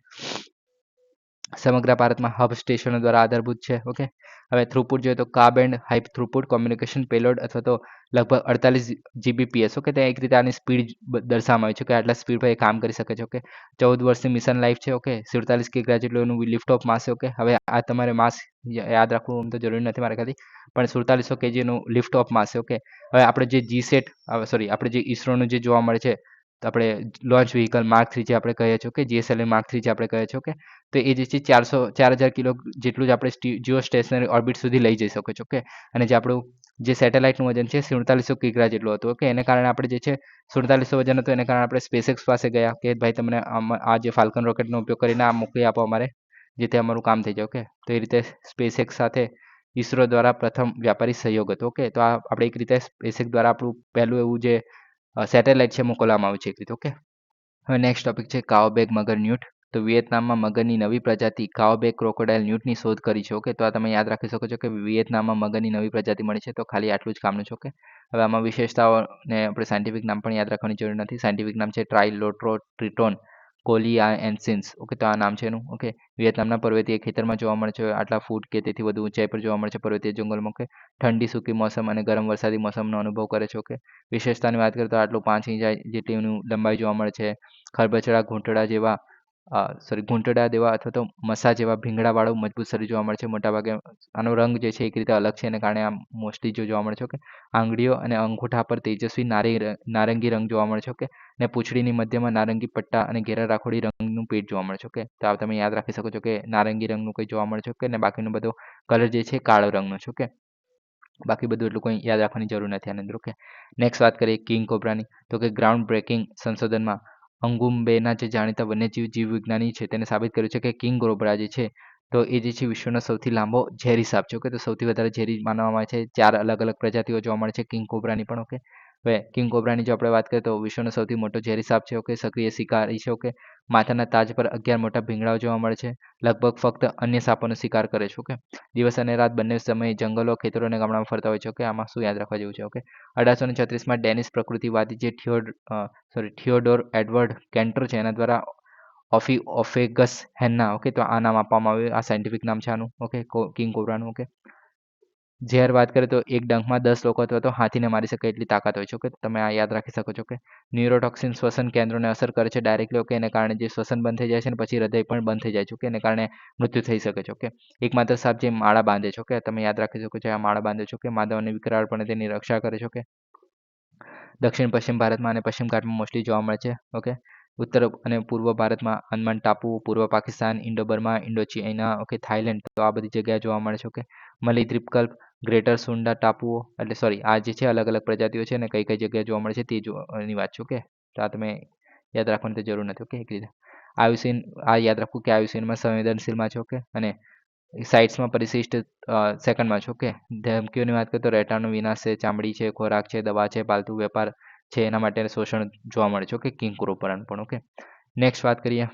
સમગ્ર ભારતમાં હબ સ્ટેશનો દ્વારા આધારભૂત છે. ઓકે, હવે થ્રુપુટ જોઈએ તો કા band high throughput communication payload અથવા તો લગભગ 48 જીબીપીએસ. ઓકે, ત્યાં એક રીતે આની સ્પીડ દર્શાવવામાં આવી છે કે આટલા સ્પીડ પર એ કામ કરી શકે છે. ઓકે, 14 વર્ષની મિશન લાઈફ છે. ઓકે, 47 કિગ્રા જેટલું એનું લિફ્ટ ઓફ માસ છે. ઓકે, હવે આ તમારે માસ યાદ રાખવું તો જરૂરી નથી મારા ખ્યાલથી, પણ 4700 કેજીનું લિફ્ટ ઓફ માસ છે. ઓકે, હવે આપણે જે જીસેટ આપણે જે ઈસરોનું જે જોવા મળે છે, તો આપણે લોન્ચ વ્હીકલ માર્ક 3 જે આપણે કહીએ છીએ. ઓકે, જીએસએલવી માર્ક 3 જે આપણે કહીએ છીએ. ઓકે, તો એ જે છે 4000 કિલો જેટલું જ આપણે જીઓ સ્ટેશનરી ઓર્બિટ સુધી લઈ જઈ શકો છો. ઓકે, અને જે આપણું જે સેટેલાઇટનું વજન છે 4700 કિગ્રા જેટલું હતું. ઓકે, એને કારણે આપણે જે છે 4700 વજન હતું, એને કારણે આપણે સ્પેસએક્સ પાસે ગયા કે ભાઈ તમને આ જે ફાલ્કન રોકેટનો ઉપયોગ કરીને આ મોકલી આપો અમારે, જેથી અમારું કામ થઈ જાય. ઓકે, તો એ રીતે સ્પેસએક્સ સાથે ઈસરો દ્વારા પ્રથમ વ્યાપારી સહયોગ હતો. ઓકે, તો આ આપણે એક રીતે સ્પેસએક્સ દ્વારા આપણું પહેલું એવું જે સેટેલાઇટ છે મોકલવામાં આવ્યું છે એક રીતે. ઓકે, હવે નેક્સ્ટ ટોપિક છે કાઓબેક મગર ન્યૂટ. તો વિયેતનામમાં મગરની નવી પ્રજાતિ કાઓબેક ક્રોકોડાઇલ ન્યૂટની શોધ કરી છે. ઓકે, તો આ તમે યાદ રાખી શકો છો કે વિયેતનામમાં મગરની નવી પ્રજાતિ મળી છે. તો ખાલી આટલું જ કામનું છે. ઓકે, હવે આમાં વિશેષતાઓને આપણે સાયન્ટિફિક નામ પણ યાદ રાખવાની જરૂર નથી. સાયન્ટિફિક નામ છે ટ્રાઇલોટ્રોટ્રિટોન કોલિયાએન્સિન્સ. ઓકે, તો આ નામ છે એનું. ઓકે, વિયેતનામના પર્વતીય ખેતરમાં જોવા મળે છે. આટલા ફૂટ કે તેથી વધુ ઊંચાઈ પર જોવા મળે છે પર્વતીય જંગલમાં. ઓકે, ઠંડી સૂકી મોસમ અને ગરમ વરસાદી મોસમનો અનુભવ કરે છે. ઓકે, વિશેષતાની વાત કરીએ તો આટલું 5 ઇંચ જેટલી એનું લંબાઈ જોવા મળે છે. ખરબચડા ઘૂંટડા જેવા ઘૂંટડા જેવા અથવા તો મસા જેવા ભીંગડાવાળું મજબૂત શરીર જોવા મળે છે. મોટાભાગે આનો રંગ જે છે એક રીતે અલગ છે, એને કારણે આ મોસ્ટલી જોવા મળે છે. ઓકે, આંગળીઓ અને અંગૂઠા પર તેજસ્વી નારંગી રંગ જોવા મળે છે. ઓકે, અને પૂંછડીની મધ્યમાં નારંગી પટ્ટા અને ઘેરા રાખોડી રંગનું પેટ જોવા મળે છે. ઓકે, તો આ તમે યાદ રાખી શકો છો કે નારંગી રંગનું કંઈ જોવા મળે છે. ઓકે, અને બાકીનો બધો કલર જે છે કાળો રંગનો છે. ઓકે, બાકી બધું એટલું કંઈ યાદ રાખવાની જરૂર નથી આની અંદર. ઓકે, નેક્સ્ટ વાત કરીએ કિંગ કોબ્રાની. તો કે ગ્રાઉન્ડ બ્રેકિંગ સંશોધનમાં અંગુમ્બેના જે જાણીતા વન્યજીવ જીવવિજ્ઞાની છે તેને સાબિત કર્યું છે કે કિંગ કોબ્રા જે છે તો એ જે છે વિશ્વનો સૌથી લાંબો ઝેરી સાપ છે. ઓકે, તો સૌથી વધારે ઝેરી માનવામાં આવે છે. 4 અલગ અલગ પ્રજાતિઓ જોવા મળે છે કિંગ કોબ્રાની પણ. ઓકે, હવે કિંગ કોબ્રાની જો આપણે વાત કરીએ તો વિશ્વનો સૌથી મોટો ઝેરી સાપ છે. ઓકે, સક્રિય શિકારી છે. ઓકે, માથાના તાજ પર 11 મોટા ભીંગડાઓ જોવા મળે છે. લગભગ ફક્ત અન્ય સાપોનો શિકાર કરે છે. ઓકે, દિવસ અને રાત બંને સમયે જંગલો, ખેતરો અને ગામડામાં ફરતા હોય છે. ઓકે, આમાં શું યાદ રાખવા જેવું છે? ઓકે, 1836માં ડેનિશ પ્રકૃતિવાદી જે થિયોડોર એડવર્ડ કેન્ટર છે એના દ્વારા ઓફેગસ હેન્ના. ઓકે, તો આ નામ આપવામાં આવ્યું. આ સાયન્ટિફિક નામ છે આનું. Okay, king કોબ્રાનું. ઓકે, ઝેર વાત કરીએ તો એક ડંખમાં 10 લોકો અથવા તો હાથીને મારી શકે એટલી તાકાત હોય છે. ઓકે, તમે આ યાદ રાખી શકો છો. ઓકે, ન્યુરોટોક્સિન શ્વસન કેન્દ્રોને અસર કરે છે ડાયરેક્ટલી. ઓકે, એને કારણે જે શ્વસન બંધ થઈ જાય છે અને પછી હૃદય પણ બંધ થઈ જાય છે. ઓકે, એને કારણે મૃત્યુ થઈ શકે છે. ઓકે, એકમાત્ર સાપ જે માળા બાંધે છે. ઓકે, તમે યાદ રાખી શકો છો આ માળા બાંધે છે. ઓકે, માદવ અને વિકરાળપણે તેની રક્ષા કરે છે. ઓકે, દક્ષિણ પશ્ચિમ ભારતમાં અને પશ્ચિમ ઘાટમાં મોસ્ટલી જોવા મળે છે. ઓકે, ઉત્તર અને પૂર્વ ભારતમાં અંદમાન ટાપુ, પૂર્વ Pakistan, Indo Burma, Indo China, okay, Thailand, તો આ બધી જગ્યાએ જોવા મળે છે. ઓકે, મલય દ્વીપકલ્પ, ગ્રેટર સુંડા ટાપુઓ, એટલે સોરી આ જે છે અલગ અલગ પ્રજાતિઓ છે અને કઈ કઈ જગ્યાએ જોવા મળે છે તે જોવાની વાત છે. ઓકે, તો આ તમે યાદ રાખવાની તો જરૂર નથી. ઓકે, એક રીતે આયુસીન આ યાદ રાખવું કે આયુસીનમાં સંવેદનશીલમાં છે. ઓકે, અને સાઇટ્સમાં પરિશિષ્ટ સેકન્ડમાં છે. ઓકે, ધમકીઓની વાત કરીએ તો રેટાનો વિનાશ છે, ચામડી છે, ખોરાક છે, દવા છે, પાલતુ વેપાર છે, એના માટે શોષણ જોવા મળે છે. ઓકે, કિંગ કોબ્રાનું પણ. ઓકે, નેક્સ્ટ વાત કરીએ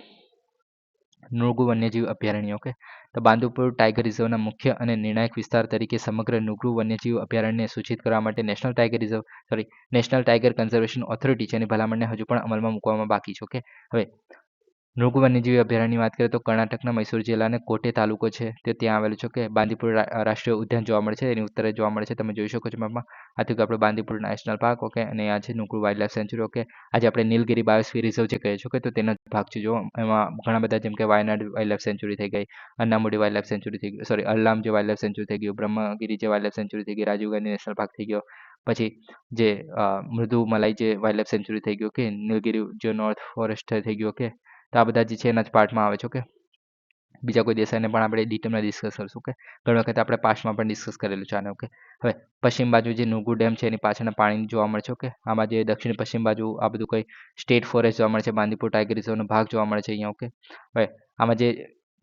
નુગુ વન્યજીવ અભયારણ્ય. ઓકે, તો બાંદીપુર ટાઈગર રિઝર્વના મુખ્ય અને નિર્ણાયક વિસ્તાર તરીકે સમગ્ર નુગુ વન્યજીવ અભયારણ્યને સૂચિત કરવા માટે નેશનલ ટાઈગર કન્ઝર્વેશન ઓથોરિટી છે એની ભલામણને હજુ પણ અમલમાં મૂકવામાં બાકી છે. ઓકે, હવે નુગુ વન્યજીવ અભયારણ્યની વાત કરીએ તો કર્ણાટકના મૈસૂર જિલ્લાને કોટે તાલુકો છે તે ત્યાં આવેલું છે. ઓકે, બાંદીપુર રાષ્ટ્રીય ઉદ્યાન જોવા મળે છે, એની ઉત્તરે જોવા મળે છે. તમે જોઈ શકો છો મેપમાં. આથી આપણે બાંદીપુર નેશનલ પાર્ક. ઓકે, અને આ છે નુગુ વાઇલ્ડ લાઇફ સેન્ચુરી. ઓકે, આજે આપણે નીલગિરી બાયોસ્ફિયર રિઝર્વ જે કહીએ છીએ. ઓકે, તો તેનો જ ભાગ છે. જો એમાં ઘણા બધા જેમ કે વાયનાડ વાઇલ્ડ લાઇફ સેન્ચુરી થઈ ગઈ, અન્નામુડી વાઇલ્ડ લાઇફ સેન્ચુરી થઈ ગઈ, અલ્લામ જે વાઇલ્ડ લાઇફ સેન્ચુરી થઈ ગયું, બ્રહ્મગીરી જે વાઇલ્ડ લાઇફ સેન્ચુરી થઈ ગઈ, રાજીવ ગાંધી નેશનલ પાર્ક થઈ ગયો, પછી જે મૃદુ મલાઈ જે વાઇલ્ડ લાઇફ સેન્ચુરી થઈ ગયું. ઓકે, નીલગિરી જે નોર્થ ફોરેસ્ટ થઈ ગયું. ઓકે, તો આ બધા જે છે એના જ પાર્ટમાં આવે છે. ઓકે, બીજા કોઈ દેસાઈને પણ આપણે ડિટેલમાં ડિસ્કસ કરીશું. ઓકે, ઘણી વખત આપણે પાસ્ટમાં પણ ડિસ્કસ કરેલું છે આને. ઓકે, હવે પશ્ચિમ બાજુ જે નુગુ ડેમ છે એની પાછળના પાણી જોવા મળે છે. ઓકે, આમાં જે દક્ષિણ પશ્ચિમ બાજુ આ બધું કંઈ સ્ટેટ ફોરેસ્ટ જોવા મળે છે, બાંદીપુર ટાઈગર રિઝર્વનો ભાગ જોવા મળે છે અહીંયા. ઓકે, હવે આમાં જે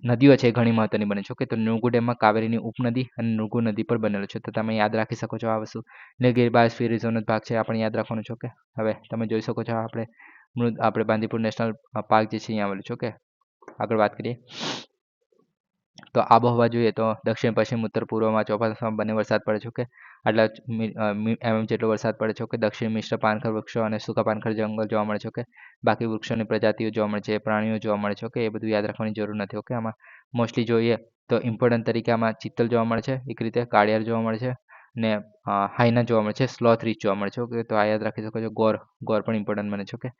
નદીઓ છે એ ઘણી મહત્વની બને છે. ઓકે, તો નુગુ ડેમમાં કાવેરીની ઉપનદી અને નુગુ નદી પર બનેલો છે, તો તમે યાદ રાખી શકો છો આ વસ્તુ. નીલગિરી બાયોસ્ફિયર રિઝર્વનો ભાગ છે, આપણે યાદ રાખવાનું છે. ઓકે, હવે તમે જોઈ શકો છો આપણે બાંદીપુર નેશનલ પાર્ક જે છે અહીંયા આવેલું છે. ઓકે, આગળ વાત કરીએ તો આબોહવા જોઈએ તો દક્ષિણ પશ્ચિમ ઉત્તર પૂર્વમાં ચોમાસામાં બંને વરસાદ પડે છે. ઓકે, આટલા જેટલો વરસાદ પડે છે. ઓકે, દક્ષિણ મિશ્ર પાનખર વૃક્ષો અને સૂકા પાનખર જંગલ જોવા મળે છે. ઓકે, બાકી વૃક્ષોની પ્રજાતિઓ જોવા મળે છે, પ્રાણીઓ જોવા મળે છે. ઓકે, એ બધું યાદ રાખવાની જરૂર નથી. ઓકે, આમાં મોસ્ટલી જોઈએ તો ઇમ્પોર્ટન્ટ તરીકે આમાં ચિત્તલ જોવા મળે છે, એક રીતે કાળિયાર જોવા મળે છે, ને હાઈના જોવા મળે છે, સ્લોથ રીચ જોવા મળે છે. ઓકે, તો આ યાદ રાખી શકો છો. ગોર પણ ઇમ્પોર્ટન્ટ બને છે. ઓકે,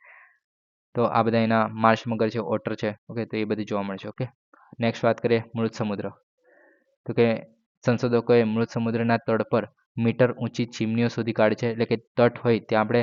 તો આ બધા એના માર્શ મગર છે, ઓટર છે. ઓકે, તો એ બધી જોવા મળે છે. ઓકે, નેક્સ્ટ વાત કરીએ મૃત સમુદ્ર. તો કે સંશોધકોએ મૃત સમુદ્રના તળ પર મીટર ઊંચી ચીમનીઓ શોધી કાઢી છે. એટલે કે તટ હોય ત્યાં આપણે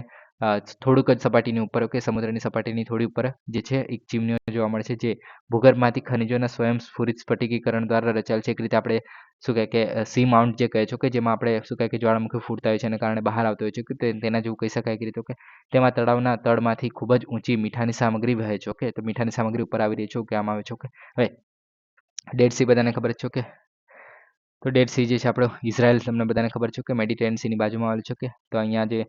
થોડુંક જ સપાટીની ઉપર, ઓકે, સમુદ્રની સપાટીની થોડી ઉપર જે છે એક ચીમનીઓ જોવા મળે છે, જે ભૂગર્ભમાંથી ખનિજોના સ્વયં સ્ફુરિત સ્ફટિકીકરણ દ્વારા રચાયેલ છે. એક રીતે આપણે શું કહે કે સી માઉન્ટ જે કહે છે, કે જેમાં આપણે શું કહે કે જ્વાળામુખી ફૂટતા હોય છે અને કારણે બહાર આવતો હોય છે, કે તેના જેવું કહી શકાય એક રીતે. ઓકે, તેમાં તળાવના તળમાંથી ખૂબ જ ઊંચી મીઠાની સામગ્રી વહે છે. ઓકે, તો મીઠાની સામગ્રી ઉપર આવી રહી છે, કહેવામાં આવે છે. ઓકે, હવે ડેડ સી બધાને ખબર જ છે. ઓકે, તો ડેડ સી જે છે આપણો ઇઝરાયલ તમને બધાને ખબર છે કે મેડિટેરિયન સીની બાજુમાં આવેલું છે. ઓકે, તો અહીંયા જે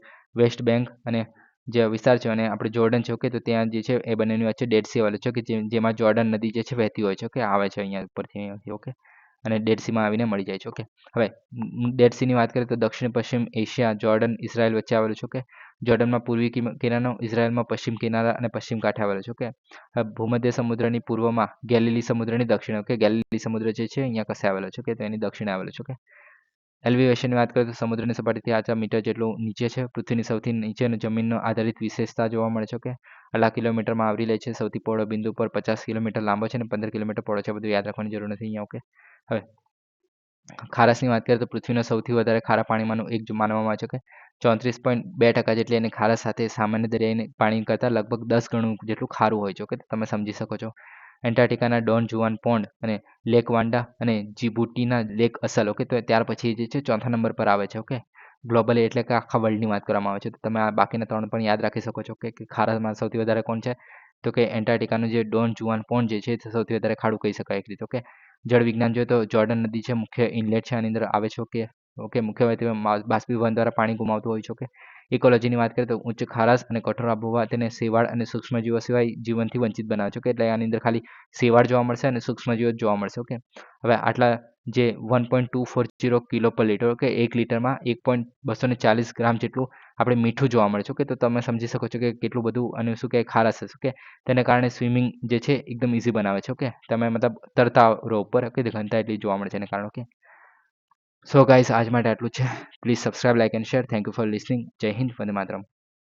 વેસ્ટ બેંક અને જે વિસ્તાર છે અને આપણે જોર્ડન છે. ઓકે, તો ત્યાં જે છે એ બંનેની વચ્ચે ડેડ સી આવેલું છે, કે જેમાં જોર્ડન નદી જે છે વહેતી હોય છે. ઓકે, આવે છે અહીંયા ઉપરથી અહીંયાથી. ઓકે, અને ડેડ સીમાં આવીને મળી જાય છે. ઓકે, હવે ડેડ સીની વાત કરીએ તો દક્ષિણ પશ્ચિમ એશિયા, જોર્ડન, ઇઝરાયલ વચ્ચે આવેલું છે. ઓકે, જોર્ડનમાં પૂર્વી કિનારો, ઇઝરાયલમાં પશ્ચિમ કિનારા અને પશ્ચિમ કાંઠે આવેલો છે. ઓકે, હવે ભૂમધ્ય સમુદ્રની પૂર્વમાં ગેલિલી સમુદ્રની દક્ષિણે. ઓકે, ગેલિલી સમુદ્ર જે છે અહીંયા કસે આવેલો છે, કે તો એની દક્ષિણે આવેલો છે. ઓકે, એલિવેશનની વાત કરીએ તો સમુદ્રની સપાટીથી 8 મીટર જેટલું નીચે છે. પૃથ્વીની સૌથી નીચે અને જમીનનો આધારિત વિશેષતા જોવા મળે છે. ઓકે, આટલા કિલોમીટરમાં આવરી લે છે. સૌથી પહોળો બિંદુ પર 50 કિલોમીટર લાંબો છે અને 15 કિલોમીટર પહોળો છે. બધું યાદ રાખવાની જરૂર નથી અહીંયા. ઓકે, હવે ખારાશની વાત કરીએ તો પૃથ્વીનો સૌથી વધારે ખારા પાણીમાંનું એક માનવામાં આવે છે. કે 34.2% જેટલી એની ખારાશ સાથે સામાન્ય દરિયાઈ પાણી કરતાં લગભગ 10 ગણું જેટલું ખારું હોય છે. ઓકે, તમે સમજી શકો છો. એન્ટાર્ટિકાના ડોન જુઆન પોન્ડ અને લેક વાન્ડા અને જીબુટીના લેક અસલ. ઓકે, તો ત્યાર પછી જે છે ચોથા નંબર પર આવે છે. ઓકે, ગ્લોબલી એટલે કે આખા વર્લ્ડની વાત કરવામાં આવે છે. તો તમે આ બાકીના 3 પણ યાદ રાખી શકો છો. કે ખારામાં સૌથી વધારે કોણ છે, તો કે એન્ટાર્ટિકાનું જે ડોન જુઆન પોન્ડ જે છે તે સૌથી વધારે ખાડું કહી શકાય એક રીતે. ઓકે, જળ વિજ્ઞાન જોઈએ તો જોર્ડન નદી છે મુખ્ય ઇનલેટ છે, આની અંદર આવે છે. ઓકે, મુખ્ય હોય તે બાષ્પીભવન દ્વારા પાણી ગુમાવતું હોય છે. ઓકે, ઇકોલોજીની વાત કરીએ તો ઉચ્ચ ખારાશ અને કઠોર આબોહવા તેને શેવાળ અને સૂક્ષ્મજીવો સિવાય જીવનથી વંચિત બનાવે છે. એટલે આની અંદર ખાલી શેવાળ જોવા મળશે અને સૂક્ષ્મજીવો જોવા મળશે. ઓકે, હવે આટલા જે 1.240 કિલો પર લીટર. ઓકે, 1 લીટરમાં 1.240 ગ્રામ જેટલું આપણે મીઠું જોવા મળે છે. ઓકે, તો તમે સમજી શકો છો કે કેટલું બધું અને શું કે ખારાશ હશે. ઓકે, તેને કારણે સ્વિમિંગ જે છે એકદમ ઇઝી બનાવે છે. ઓકે, તમે મતલબ તરતા રહો ઉપર. ઓકે, ઘનતા એટલી જોવા મળે છે એને કારણે. ઓકે, સો ગાઈસ આજ માટે આટલું છે. Please subscribe, like and share. Thank you for listening. જય હિન્દ, વંદે માતરમ.